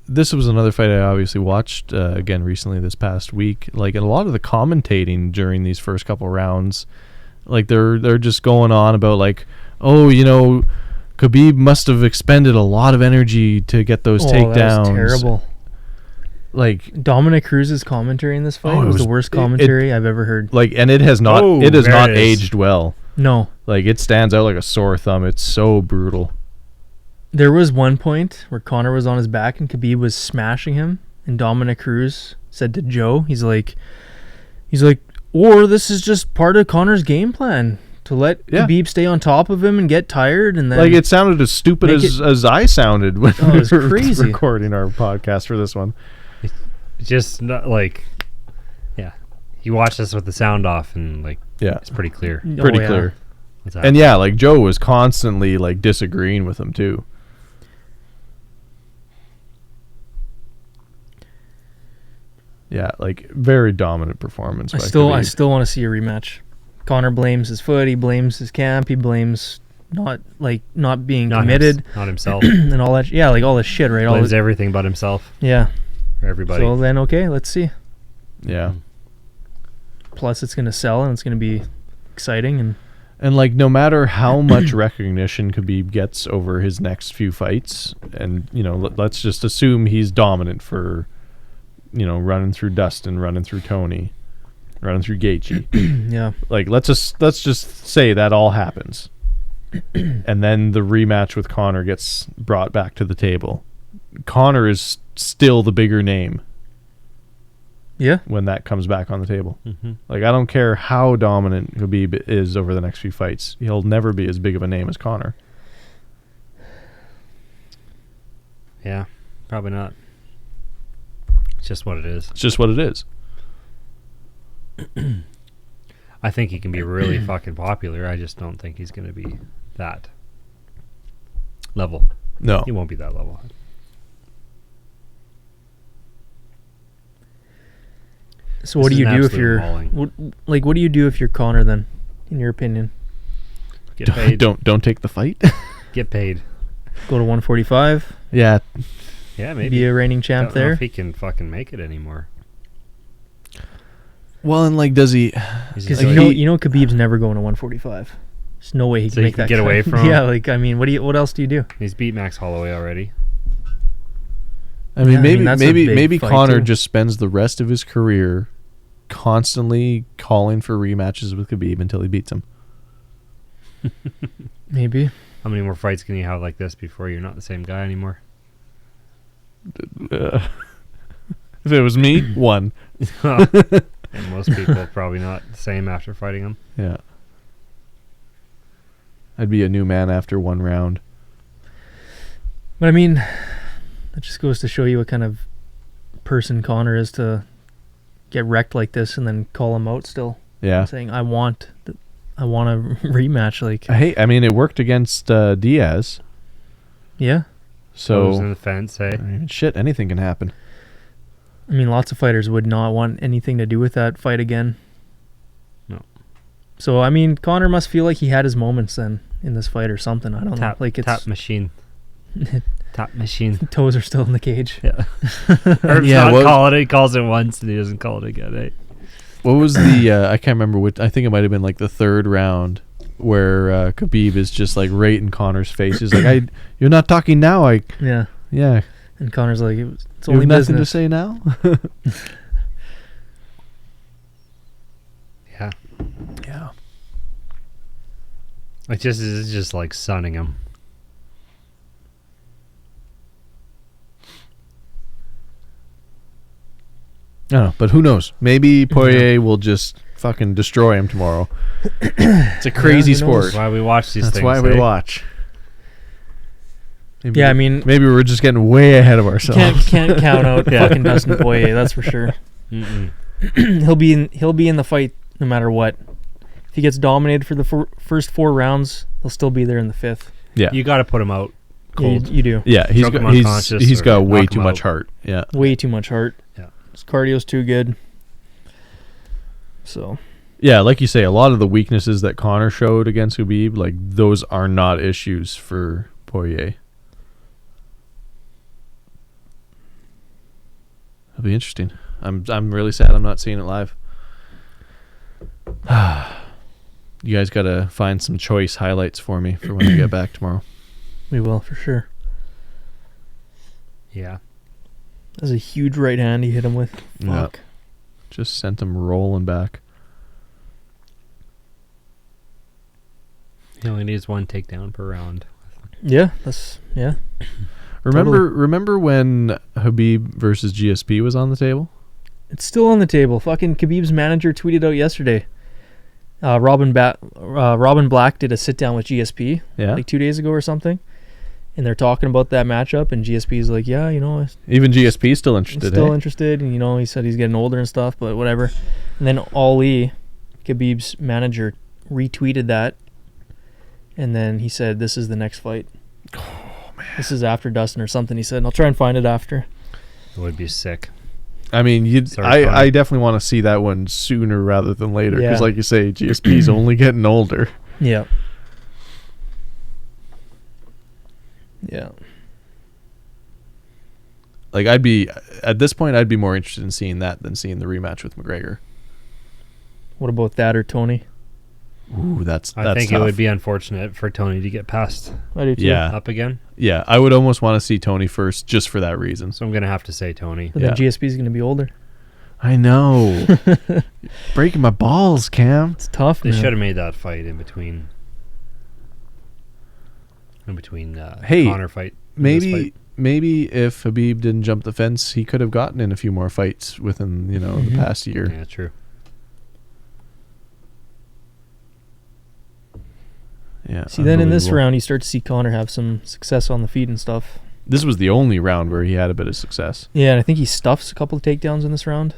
this was another fight I obviously watched again recently this past week. Like, a lot of the commentating during these first couple rounds, like they're just going on about like, oh, you know, Khabib must have expended a lot of energy to get those takedowns. That was terrible. Like Dominic Cruz's commentary in this fight was the worst commentary I've ever heard. Like, and it has not aged well. No. Like, it stands out like a sore thumb. It's so brutal. There was one point where Conor was on his back and Khabib was smashing him, and Dominic Cruz said to Joe, he's like, or this is just part of Conor's game plan to let Khabib stay on top of him and get tired, and then like, it sounded as stupid as I sounded when we were crazy. Recording our podcast for this one. It's just not like, yeah, he watched us with the sound off, and like, it's pretty clear. Pretty clear. And yeah, like Joe was constantly like disagreeing with him too. Yeah, like, very dominant performance. I still want to see a rematch. Conor blames his foot. He blames his camp. He blames not being committed, not himself, and all that. Yeah, like all this shit, right? Blames everything but himself. Yeah, for everybody. So then, okay, let's see. Yeah. Plus, it's gonna sell and it's gonna be exciting and like, no matter how much recognition Khabib gets over his next few fights, and you know, let's just assume he's dominant for, you know, running through Dustin, running through Tony, running through Gaethje. Yeah. Like, let's just say that all happens. And then the rematch with Conor gets brought back to the table. Conor is still the bigger name Yeah. when that comes back on the table. Mm-hmm. Like, I don't care how dominant Khabib is over the next few fights. He'll never be as big of a name as Conor. Yeah, probably not. It's just what it is. It's just what it is. I think he can be really fucking popular. I just don't think he's going to be that level. No. He won't be that level. So what do you do if you're what do you do if you're Conor then, in your opinion? Get paid. Don't take the fight. Get paid. Go to 145. Yeah. Yeah, maybe Be a reigning champ I don't know there. if he can fucking make it anymore. Well, and like, does he? Because Like, you know Khabib's never going to 145. There's no way he So can you make can that. get away from him? Yeah, like I mean, what else do you do? He's beat Max Holloway already. I mean, Yeah, that's a big maybe fight, Conor too. just spends the rest of his career constantly calling for rematches with Khabib until he beats him. Maybe. How many more fights can you have like this before you're not the same guy anymore? If it was me, one. And most people probably not the same after fighting him. Yeah. I'd be a new man after one round. But I mean, that just goes to show you what kind of person Conor is to get wrecked like this and then call him out still. Yeah. Saying, I want a rematch. Like, I mean, it worked against Diaz. yeah. Toes in So, the fence, hey. I mean, shit, anything can happen. I mean, lots of fighters would not want anything to do with that fight again. No. So, I mean, Conor must feel like he had his moments then in this fight or something. I don't know. Like, it's Tap machine. Tap machine. toes are still in the cage. Yeah. Herb's Yeah, not calling it. He calls it once and he doesn't call it again, eh? What was the, I can't remember which, I think it might have been like the third round where Khabib is just like right in Conor's face. He's like, you're not talking now. Yeah. Yeah. And Conor's like, it's You only have nothing to business. say now? Yeah. Yeah. It's just like sunning him. No, but who knows? Maybe Poirier will just fucking destroy him tomorrow. It's a crazy who knows? sport. That's why we watch these That's things. why we eh? watch. Maybe Yeah, I mean, maybe we're just getting way ahead of ourselves. can't count out fucking Dustin Poirier, that's for sure. Mm-mm. he'll be in the fight no matter what. If he gets dominated for the first 4 rounds, he'll still be there in the 5th. Yeah, You got to put him out cold. You do. yeah. He's Choke him got, unconscious he's or got way knock too him much out. heart. Yeah, Way too much heart. Yeah. His cardio's too good. So yeah. Like you say, a lot of the weaknesses that Conor showed against Khabib, like those are not issues for Poirier. It'll be interesting. I'm really sad I'm not seeing it live. You guys got to find some choice highlights for me for when I get back tomorrow. we will for sure. Yeah. That's a huge right hand he hit him with. Yeah. Fuck. Just sent him rolling back. He only needs 1 takedown per round. Yeah. Remember when Khabib versus GSP was on the table? It's still on the table. Fucking Khabib's manager tweeted out yesterday. Robin Black did a sit down with GSP Yeah. like 2 days ago or something, and they're talking about that matchup. And GSP's like, yeah, you know, Even GSP still I'm interested. still eh? interested. And you know, he said he's getting older and stuff, but whatever. And then Ali, Khabib's manager, retweeted that, and then he said, "This is the next fight. Oh man. This is after Dustin or something." He said, and "I'll try and find it after." It would be sick. I mean, Sorry, Conor. I definitely want to see that one sooner rather than later because, Yeah. like you say, GSP's only getting older. Yeah. Yeah. Like at this point, I'd be more interested in seeing that than seeing the rematch with McGregor. What about that or Tony? Ooh, that's I think tough. it would be unfortunate for Tony to get passed I do too. Yeah. up again. Yeah, I would almost want to see Tony first just for that reason. So I'm going to have to say Tony. But then Yeah. GSP's going to be older. I know. Breaking my balls, Cam. It's tough, They man. should have made that fight in between Hey, Conor fight. and this Maybe maybe if Khabib didn't jump the fence, he could have gotten in a few more fights within, the past year. Yeah, true. Yeah. See, then in this round, you start to see Conor have some success on the feet and stuff. This was the only round where he had a bit of success. Yeah, and I think he stuffs a couple of takedowns in this round.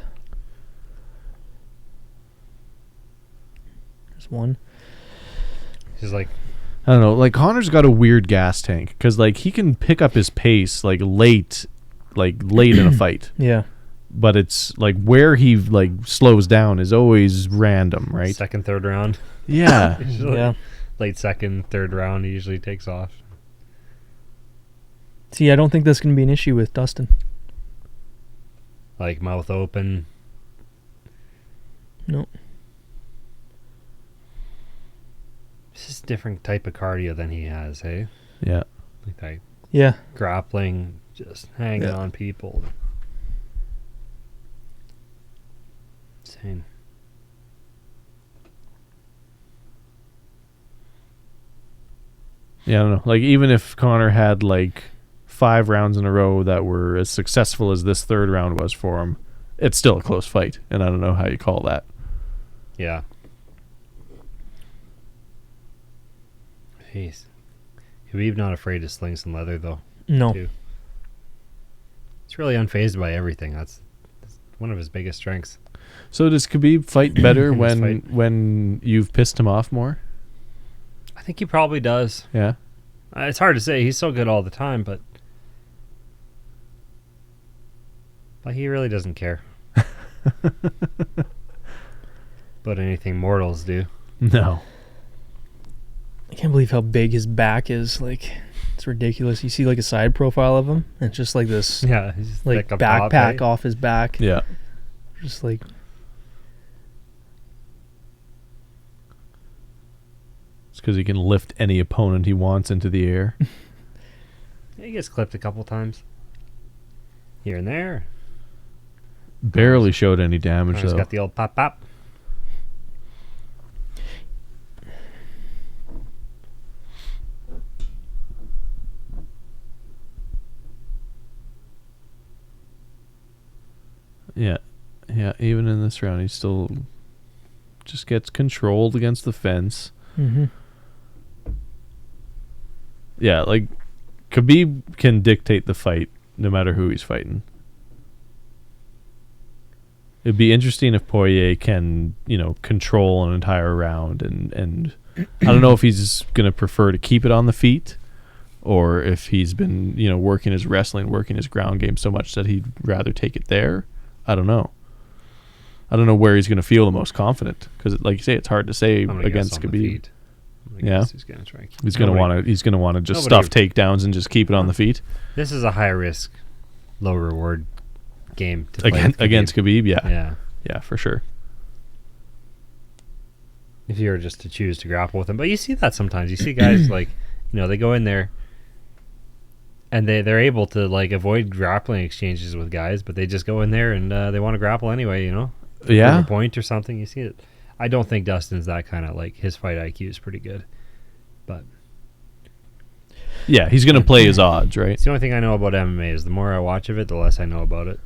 There's one. He's like, I don't know. Like, Conor's got a weird gas tank because, like, he can pick up his pace late in a fight. Yeah. But it's like where he slows down is always random, right? Second, third round. Yeah. Yeah. Late second, third round, he usually takes off. See, I don't think that's going to be an issue with Dustin. Like mouth open. No. This is a different type of cardio than he has, hey? Yeah. Like that Yeah. grappling, just hanging on people. Insane. Yeah, I don't know. Like, even if Conor had 5 rounds in a row that were as successful as this third round was for him, it's still a close fight, and I don't know how you call that. Yeah. Jeez. Khabib not afraid to sling some leather, though. No. Too. He's really unfazed by everything. That's one of his biggest strengths. So does Khabib fight better when you've pissed him off more? I think he probably does. Yeah. It's hard to say. He's so good all the time, but he really doesn't care. But anything mortals do. No. I can't believe how big his back is. It's ridiculous. You see a side profile of him, and it's just this yeah, he's just like a backpack pop, off his back. Yeah. Just It's because he can lift any opponent he wants into the air. Yeah, he gets clipped a couple times. Here and there. Barely showed any damage, He's though. got the old pop. Yeah. Yeah, even in this round, he still just gets controlled against the fence. Mm-hmm. Yeah, Khabib can dictate the fight no matter who he's fighting. It'd be interesting if Poirier can, control an entire round, and I don't know if he's going to prefer to keep it on the feet or if he's been, working his wrestling, working his ground game so much that he'd rather take it there. I don't know. I don't know where he's going to feel the most confident because, like you say, it's hard to say against Khabib. Yeah, he's going to want to just stuff takedowns and just keep it on the feet. This is a high risk, low reward game to play against Khabib. Yeah, for sure. If you were just to choose to grapple with him, but you see that sometimes. You see guys they go in there and they're able to avoid grappling exchanges with guys, but they just go in there and they want to grapple anyway. Yeah, a point or something. You see it. I don't think Dustin's that kind of his fight IQ is pretty good, but yeah, he's going to play his odds, right? It's the only thing I know about MMA is the more I watch of it, the less I know about it.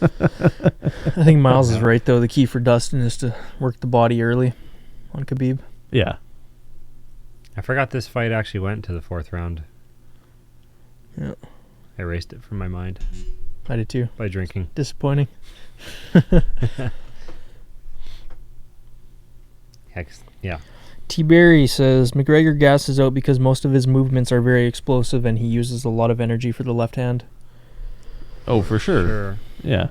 I think Myles is right, though. The key for Dustin is to work the body early on Khabib. Yeah. I forgot this fight actually went to the 4th round. Yeah. I erased it from my mind. I did too. By drinking. Disappointing. Yeah. T. Berry says McGregor gasses out because most of his movements are very explosive and he uses a lot of energy for the left hand. Oh, for sure. Yeah.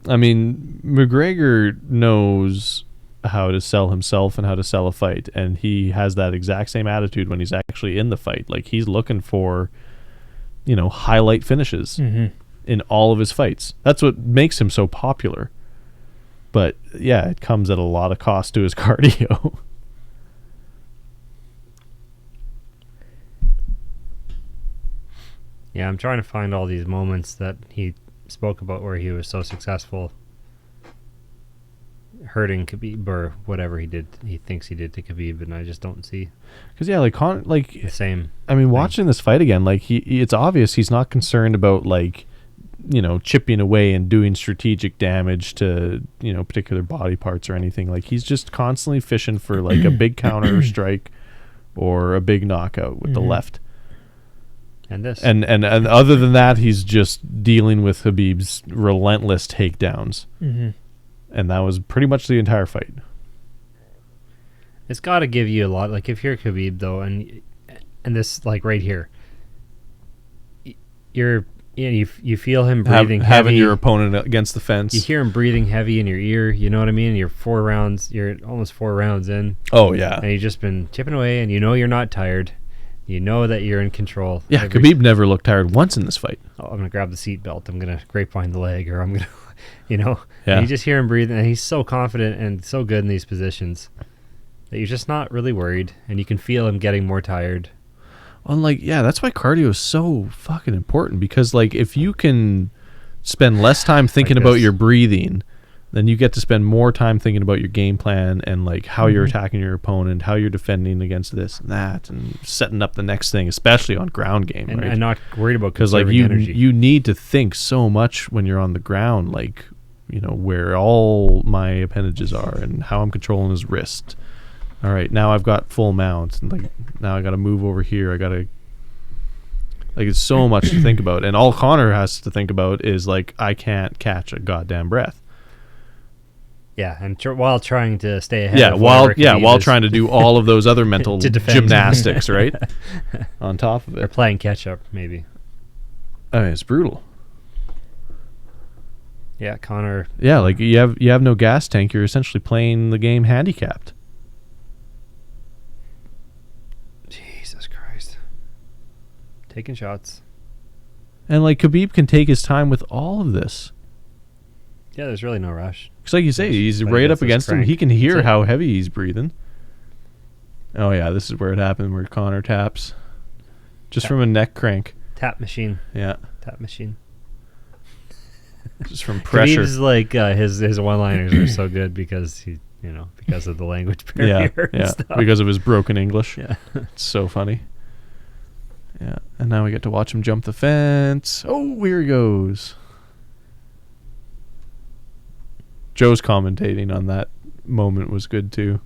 I mean, McGregor knows how to sell himself and how to sell a fight, and he has that exact same attitude when he's actually in the fight. He's looking for, highlight finishes in all of his fights. That's what makes him so popular. But yeah, it comes at a lot of cost to his cardio. Yeah, I'm trying to find all these moments that he spoke about where he was so successful. hurting Khabib or whatever he thinks he did to Khabib, and I just don't see. Because the same. I mean, watching this fight again, like it's obvious he's not concerned about like, chipping away and doing strategic damage to particular body parts or anything. Like he's just constantly fishing for like a big counter strike or a big knockout with the left. And this. And other than that, he's just dealing with Khabib's relentless takedowns. Mm-hmm. And that was pretty much the entire fight. It's got to give you a lot. Like if you're Khabib though, and this like right here, you feel him breathing heavy. Having your opponent against the fence. You hear him breathing heavy in your ear. You know what I mean? You're almost 4 rounds in. Oh yeah. And you've just been chipping away, and you're not tired. You know that you're in control. Yeah, Khabib never looked tired once in this fight. Oh, I'm gonna grab the seat belt. I'm gonna grapevine the leg, or I'm gonna, Yeah. And you just hear him breathing, and he's so confident and so good in these positions that you're just not really worried, and you can feel him getting more tired. Well, that's why cardio is so fucking important, because like if you can spend less time thinking about your breathing, then you get to spend more time thinking about your game plan and like how you're attacking your opponent, how you're defending against this and that, and setting up the next thing, especially on ground game, and, right? And not worried about because like energy. You need to think so much when you're on the ground, like where all my appendages are and how I'm controlling his wrist. All right, now I've got full mount, and like now I got to move over here. I got to it's so much to think about, and all Connor has to think about is like I can't catch a goddamn breath. Yeah, and while trying to stay ahead. Yeah, while trying to do all of those other mental gymnastics, right? On top of it, or playing catch up, maybe. I mean, it's brutal. Yeah, Connor. Yeah, like you have no gas tank. You're essentially playing the game handicapped. Jesus Christ. Taking shots. And like Khabib can take his time with all of this. Yeah, there's really no rush. Because like you say, he's right up against him. He can hear how heavy he's breathing. Oh yeah, this is where it happened, where Connor taps. Just from a neck crank. Tap machine. Yeah. Tap machine. Just from pressure. Khabib's like his one-liners are so good because because of the language barrier. Yeah, stuff. Because of his broken English. Yeah. It's so funny. Yeah, and now we get to watch him jump the fence. Oh, here he goes. Joe's commentating on that moment was good too.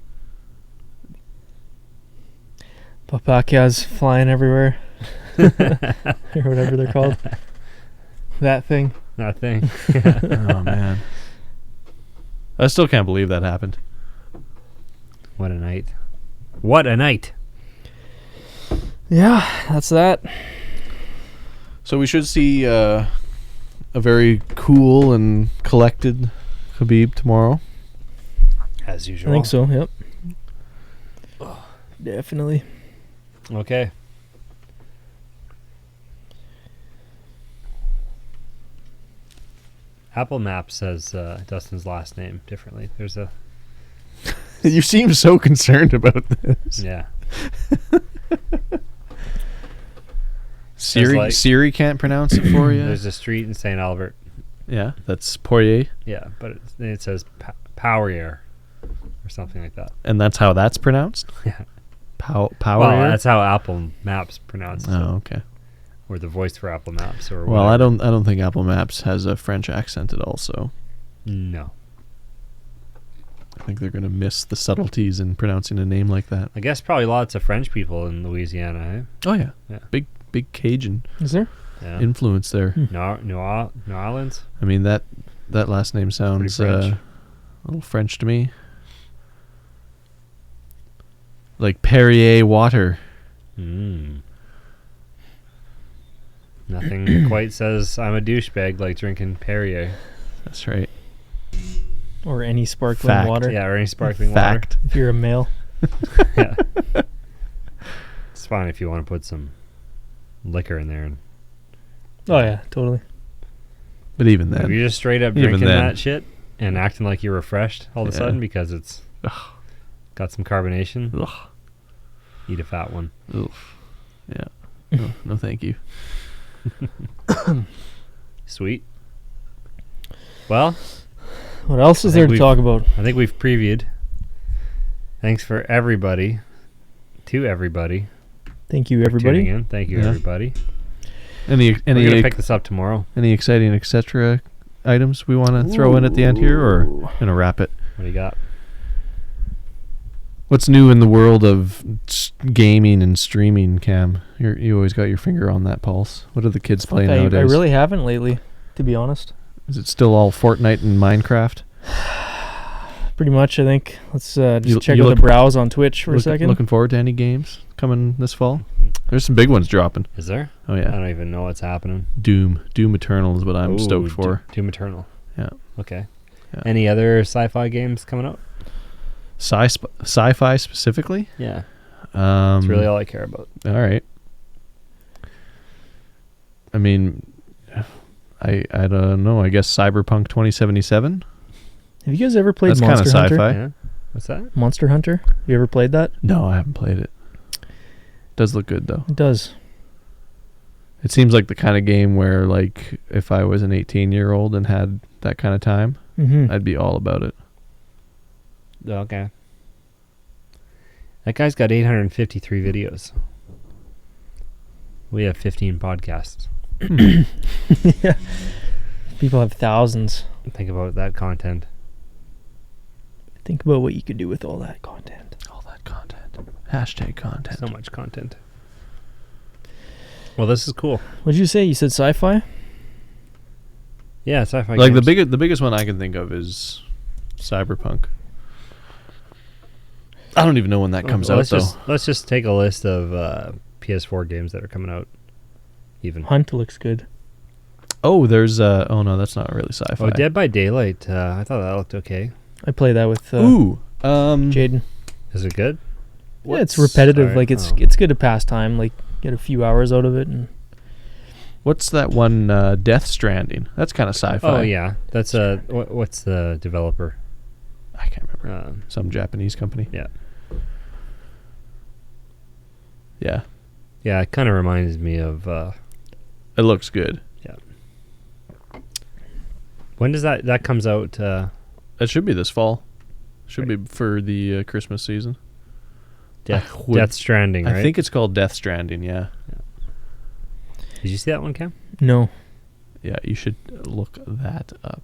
Papacas flying everywhere. Or whatever they're called. That thing. That thing. Oh man. I still can't believe that happened. What a night. What a night. Yeah, that's that. So we should see a very cool and collected Khabib tomorrow. As usual. I think so, yep. Definitely. Okay. Apple Maps says Dustin's last name differently. There's a... You seem so concerned about this. Yeah. Siri can't pronounce it for you. There's a street in St. Albert. Yeah, that's Poirier. Yeah, but it says Poirier or something like that. And that's how that's pronounced? Yeah. Poirier? Well, that's how Apple Maps pronounces it. Oh, okay. Or the voice for Apple Maps or well, whatever. I don't think Apple Maps has a French accent at all, so no. I think they're going to miss the subtleties in pronouncing a name like that. I guess probably lots of French people in Louisiana, eh? Oh yeah. Yeah. Big Cajun Is there? Yeah. influence there. New Orleans? I mean that last name sounds a little French to me. Like Perrier water. Nothing quite says I'm a douchebag like drinking Perrier. That's right. Or any sparkling Fact. water. Yeah, or any sparkling Fact. If you're a male. water. Yeah. It's fine if you want to put some liquor in there. And Oh yeah, totally. But even then. if you're just straight up Even drinking then. that shit and acting like you're refreshed all of a Yeah. sudden because it's got some carbonation, Ugh. eat a fat one. Oof. Yeah. No, thank you. Sweet. Well, What else is there to talk about? I think we've previewed. Thanks for everybody. To everybody. Thank you, everybody. Tuning in. Thank you, everybody. We're gonna pick this up tomorrow. Any exciting etc. items we want to throw in at the end here, or gonna wrap it? What do you got? What's new in the world of gaming and streaming, Cam? You always got your finger on that pulse. What are the kids playing nowadays? I really haven't lately, to be honest. Is it still all Fortnite and Minecraft? Pretty much, I think. Let's just check out the browse on Twitch for a second. Looking forward to any games coming this fall? There's some big ones dropping. Is there? Oh, yeah. I don't even know what's happening. Doom Eternal is what I'm stoked for. Doom Eternal. Yeah. Okay. Yeah. Any other sci-fi games coming out? Sci-fi specifically? Yeah. That's really all I care about. All right. I mean, I don't know. I guess Cyberpunk 2077. Have you guys ever played That's Monster Hunter? Sci-fi. Yeah. What's that? Monster Hunter? You ever played that? No, I haven't played it. Does look good though. It does. It seems like the kind of game where, like, if I was an 18-year-old and had that kind of time, I'd be all about it. Okay. That guy's got 853 videos. We have 15 podcasts. Yeah. People have thousands. Think about that content. Think about what you could do with all that content. All that content. Hashtag content. So much content. Well, this is cool. What did you say? You said sci-fi? Yeah, sci-fi Like games. the biggest one I can think of is Cyberpunk. I don't even know when that comes out though. Let's just take a list of PS4 games that are coming out. Even Hunt looks good. Oh, there's oh no, that's not really sci-fi. Oh, Dead by Daylight. I thought that looked okay. I play that with Jaden. Is it good? Yeah, it's repetitive. Like it's good to pass time. Like get a few hours out of it. And what's that one? Death Stranding. That's kind of sci-fi. Oh yeah, that's what's the developer? I can't remember. Some Japanese company. Yeah. Yeah. Yeah, it kind of reminds me of. It looks good. Yeah. When does that comes out? It should be this fall. Should be for the Christmas season. Death Stranding, right? I think it's called Death Stranding, yeah. Did you see that one, Cam? No. Yeah, you should look that up.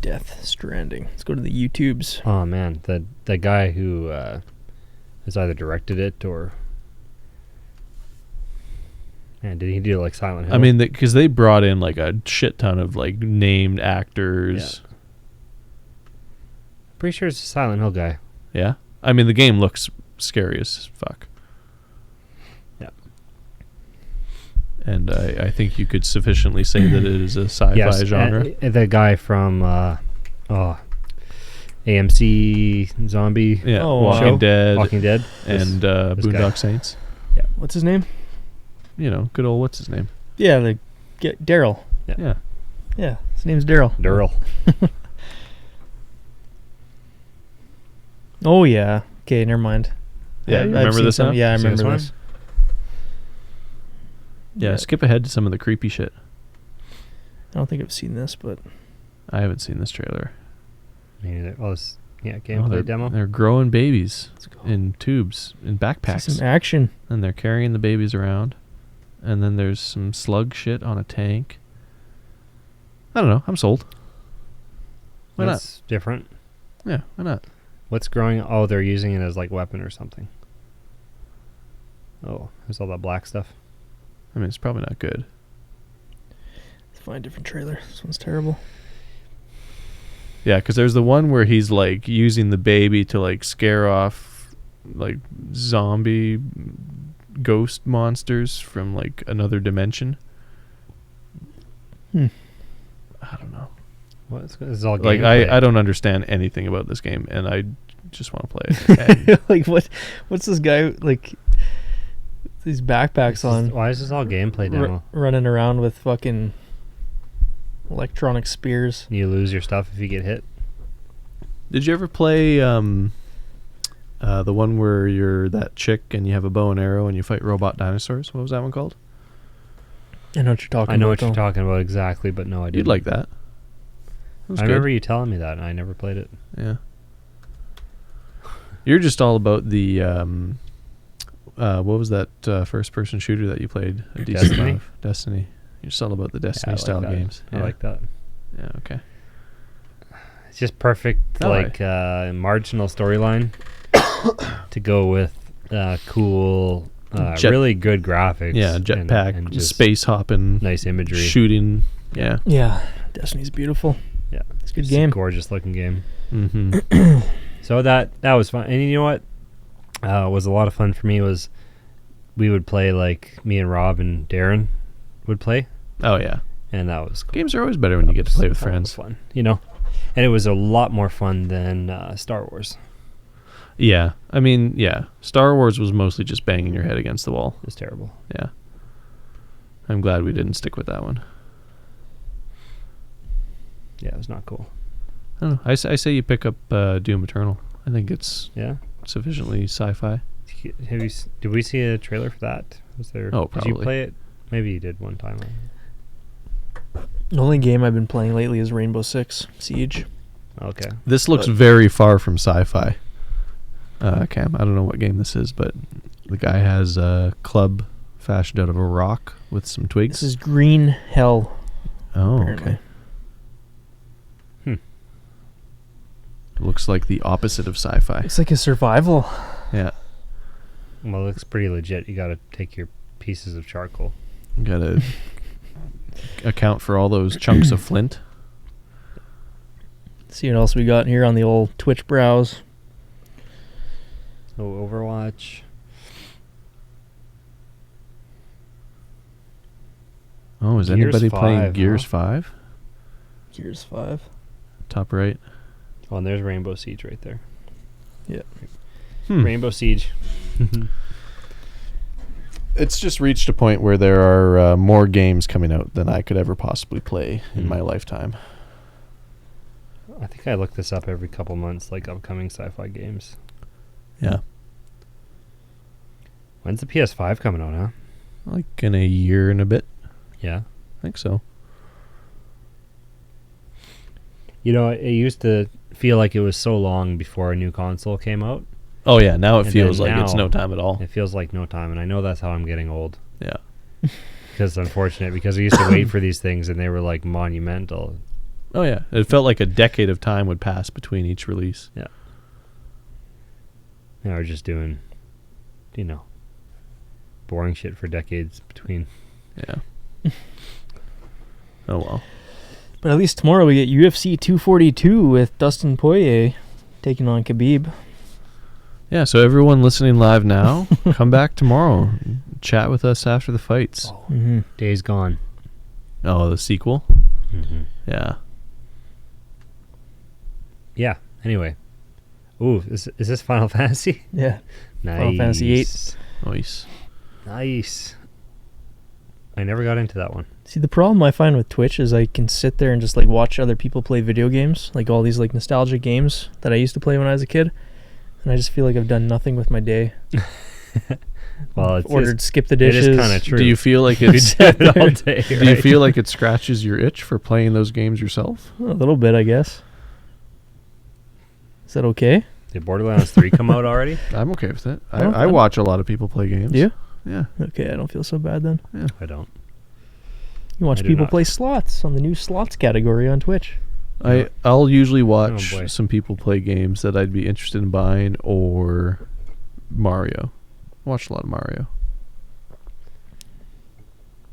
Death Stranding. Let's go to the YouTubes. Oh, man. The guy who has either directed it or... Man, did he do like Silent Hill? I mean, because they brought in like a shit ton of like named actors. Yeah. Pretty sure it's a Silent Hill guy. Yeah? I mean, the game looks scary as fuck. Yeah. And I think you could sufficiently say that it is a sci-fi genre. The guy from AMC Zombie. Yeah, Walking Dead. And Boondock Saints. Yeah. What's his name? You know, good old what's his name? Yeah, Daryl. Yeah. Yeah, his name's Daryl. Oh, yeah. Okay, never mind. Yeah, you remember this one? Yeah, I remember this. Yeah, skip ahead to some of the creepy shit. I don't think I've seen this, but... I haven't seen this trailer. Gameplay demo. They're growing babies in tubes, in backpacks. See some action. And they're carrying the babies around. And then there's some slug shit on a tank. I don't know. I'm sold. Why That's not? Different. Yeah, why not? What's growing? Oh, they're using it as like weapon or something. Oh, there's all that black stuff. I mean, it's probably not good. Let's find a different trailer. This one's terrible. Yeah, because there's the one where he's like using the baby to like scare off like zombie ghost monsters from like another dimension. I don't know. This is all like I don't understand anything about this game, and I just want to play it. Like what's this guy like? These backpacks on. Why is this all gameplay demo? Running around with fucking electronic spears. You lose your stuff if you get hit. Did you ever play the one where you're that chick and you have a bow and arrow and you fight robot dinosaurs? What was that one called? I know what you're talking about. I know what you're talking about exactly, but no, I didn't. You'd like that. I remember you telling me that, and I never played it. Yeah. You're just all about the what was that first-person shooter that you played? Destiny. You're just all about the Destiny style games. I like that. Yeah. Okay. It's just perfect, marginal storyline to go with cool, really good graphics. Yeah, jetpack, and space hopping, nice imagery, shooting. Yeah. Yeah. Destiny's beautiful. Yeah, it's a good game. Gorgeous looking game. Mm-hmm. So that was fun, and you know what was a lot of fun for me was we would play, like me and Rob and Darren would play. Oh yeah, and that was cool. Games are always better when you get to play with friends. Fun, and it was a lot more fun than Star Wars. Yeah, I mean, yeah, Star Wars was mostly just banging your head against the wall. It was terrible. Yeah, I'm glad we didn't stick with that one. Yeah, it was not cool. I don't know. I say you pick up Doom Eternal. I think it's sufficiently sci-fi. Did we see a trailer for that? Was there? Oh, probably. Did you play it? Maybe you did one time. The only game I've been playing lately is Rainbow Six Siege. Okay. This looks very far from sci-fi. Cam, I don't know what game this is, but the guy has a club fashioned out of a rock with some twigs. This is Green Hell. Oh, apparently. okay. Looks like the opposite of sci-fi. It's like a survival. Yeah. Well, it looks pretty legit. You got to take your pieces of charcoal. You got to account for all those chunks of flint. See what else we got here on the old Twitch browse. Oh, Overwatch. Oh, is anybody playing Gears 5? Gears 5. Top right. Oh, and there's Rainbow Siege right there. Yeah. Rainbow Siege. It's just reached a point where there are more games coming out than I could ever possibly play in my lifetime. I think I look this up every couple months, like upcoming sci-fi games. Yeah. When's the PS5 coming out, huh? Like in a year and a bit. Yeah. I think so. It used to feel like it was so long before a new console came out. Oh, yeah. Now it feels like it's no time at all. It feels like no time, and I know that's how I'm getting old. Yeah. Because it's unfortunate, because I used to wait for these things, and they were, like, monumental. Oh, yeah. It felt like a decade of time would pass between each release. Yeah. Now we're just doing, boring shit for decades between. Yeah. Oh, well. But at least tomorrow we get UFC 242 with Dustin Poirier taking on Khabib. Yeah, so everyone listening live now, come back tomorrow. Chat with us after the fights. Oh, Days Gone. Oh, the sequel? Mm-hmm. Yeah. Yeah, anyway. Ooh, is this Final Fantasy? Yeah. Nice. Final Fantasy 8. Nice. I never got into that one. See, the problem I find with Twitch is I can sit there and just like watch other people play video games, like all these like nostalgic games that I used to play when I was a kid, and I just feel like I've done nothing with my day. Well, it's skip the dishes. It is kind of true. Do you feel like it's all day, right? Do you feel like it scratches your itch for playing those games yourself? A little bit, I guess. Is that okay? Did Borderlands 3 come out already? I'm okay with it. I watch a lot of people play games. You? Yeah. Okay, I don't feel so bad then. Yeah. I don't. You watch people play slots on the new slots category on Twitch. I'll usually watch some people play games that I'd be interested in buying, or Mario. I watch a lot of Mario.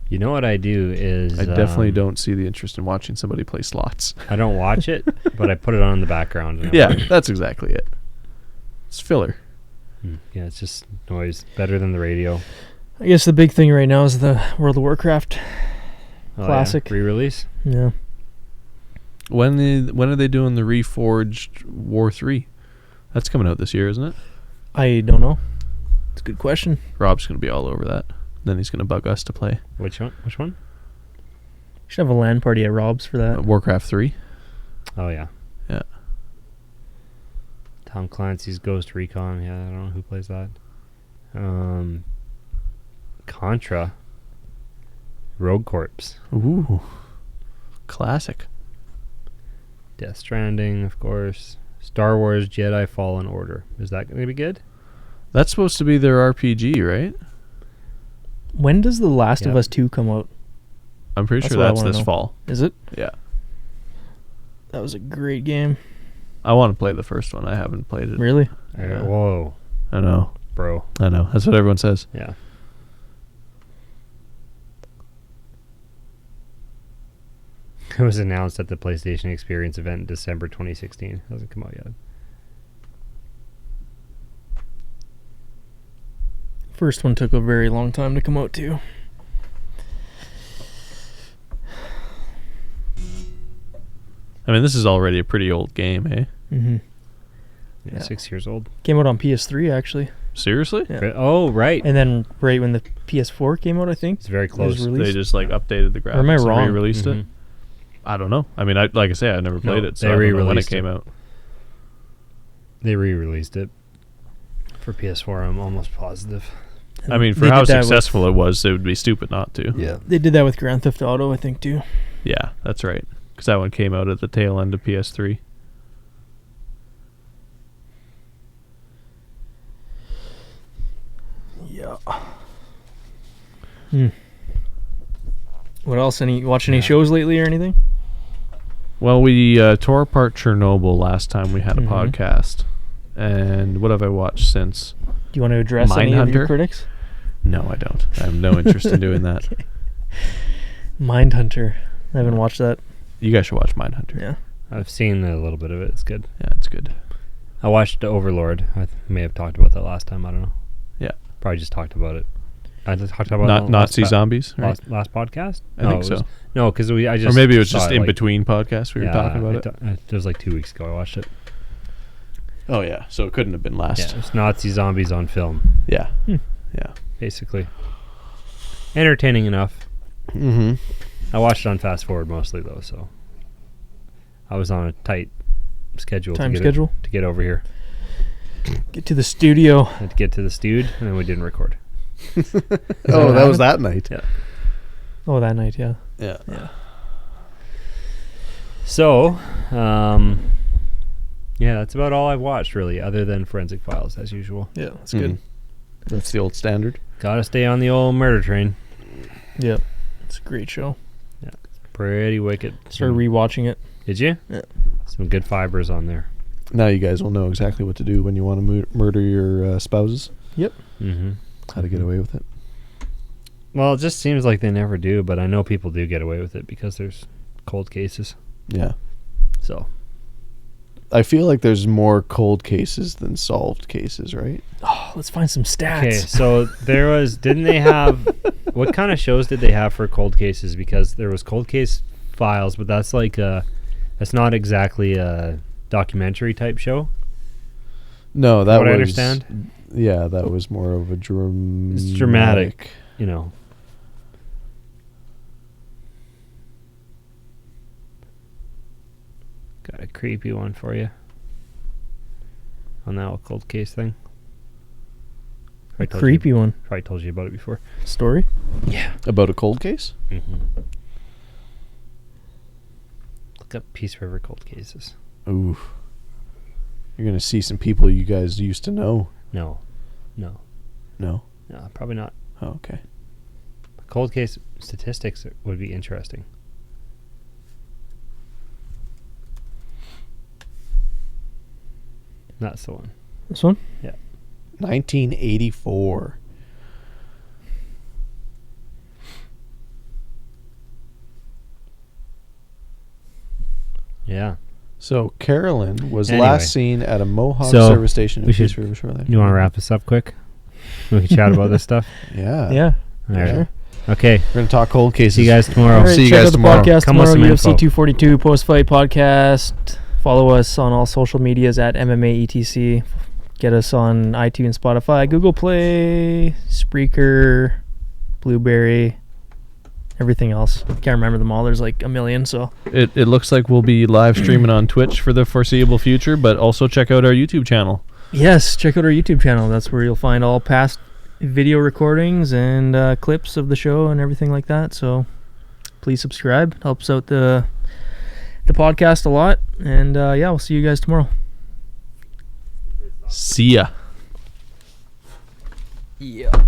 You know what I do is... I definitely don't see the interest in watching somebody play slots. I don't watch it, but I put it on in the background. Yeah, that's exactly it. It's filler. Yeah, it's just noise. Better than the radio. I guess the big thing right now is the World of Warcraft classic. Yeah. Re-release? Yeah. When are they doing the Reforged War 3? That's coming out this year, isn't it? I don't know. It's a good question. Rob's going to be all over that. Then he's going to bug us to play. Which one? You should have a LAN party at Rob's for that. Warcraft 3. Oh, yeah. Yeah. Tom Clancy's Ghost Recon. Yeah, I don't know who plays that. Contra. Rogue Corps. Ooh. Classic. Death Stranding, of course. Star Wars Jedi Fallen Order. Is that going to be good? That's supposed to be their RPG, right? When does The Last of Us 2 come out? I'm pretty sure that's this fall. Is it? Yeah. That was a great game. I want to play the first one. I haven't played it. Really? Yeah. Whoa. I know. Bro. I know. That's what everyone says. Yeah. It was announced at the PlayStation Experience event in December 2016. Hasn't come out yet. First one took a very long time to come out too. I mean, this is already a pretty old game, eh? Mm-hmm. Yeah, 6 years old. Came out on PS3 actually. Seriously? Yeah. Oh, right. And then right when the PS4 came out, I think It's very close. They just like updated the graphics. Or am I wrong? And re-released it. I don't know. I mean, like I say, I never played it, so I don't know when it came out. They re-released it for PS4. I'm almost positive. And I mean, for how successful it was, it would be stupid not to. Yeah, they did that with Grand Theft Auto, I think, too. Yeah, that's right. Because that one came out at the tail end of PS3. Yeah. What else? Watch any shows lately or anything? Well, we tore apart Chernobyl last time we had a podcast. And what have I watched since? Do you want to address any of your critics? No, I don't. I have no interest in doing that. Okay. Mindhunter. I haven't watched that. You guys should watch Mindhunter. Yeah. I've seen a little bit of it. It's good. Yeah, it's good. I watched Overlord. I may have talked about that last time. I don't know. Yeah. Probably just talked about it. I just talked about Nazi zombies, right? Last podcast? I think so. No, because I just... Or maybe it was just in between podcasts we were talking about it. It was like 2 weeks ago I watched it. Oh, yeah. So it couldn't have been last. Yeah, it's Nazi zombies on film. Yeah. Yeah. Basically. Entertaining enough. Mm-hmm. I watched it on fast forward mostly, though, so... I was on a tight schedule. To get over here. Get to the studio. Had to get to the studio, and then we didn't record. That was that night. Yeah. Oh, that night, yeah. Yeah. So, that's about all I've watched, really, other than Forensic Files, as usual. Yeah, that's good. That's the old standard. Gotta stay on the old murder train. Yeah. It's a great show. Yeah. It's pretty wicked. Started rewatching it. Did you? Yeah. Some good fibers on there. Now you guys will know exactly what to do when you want to murder your spouses. Yep. Mm-hmm. How to get away with it. Well, it just seems like they never do, but I know people do get away with it because there's cold cases. Yeah. So. I feel like there's more cold cases than solved cases, right? Oh, let's find some stats. Okay, so there was... Didn't they have... What kind of shows did they have for cold cases? Because there was Cold Case Files, but that's like that's not exactly a documentary type show. No, that was... I understand. Yeah, that was more of a It's dramatic, you know. Got a creepy one for you on that cold case thing. A creepy one. Probably told you about it before. Story? Yeah. About a cold case? Mm-hmm. Look up Peace River cold cases. Ooh. You're going to see some people you guys used to know. No, probably not. Oh, okay. Cold case statistics would be interesting. That's the one. This one? Yeah. 1984. Yeah. So Carolyn was last seen at a Mohawk service station in Peace River Shoreline. You want to wrap this up quick? We can chat about this stuff. Yeah. Yeah. All right. Sure. Okay. We're going to talk cold cases. See you guys tomorrow. All right, See you guys tomorrow. Podcast Come with some UFC info. 242 post-fight podcast. Follow us on all social medias at MMA ETC. Get us on iTunes, Spotify, Google Play, Spreaker, Blueberry, everything else. Can't remember them all. There's like a million. So It looks like we'll be live streaming on Twitch for the foreseeable future, but also check out our YouTube channel. yes, check out our YouTube channel. That's where you'll find all past video recordings and clips of the show and everything like that. So please subscribe. Helps out the the podcast a lot. And yeah, we'll see you guys tomorrow. See ya. Yeah.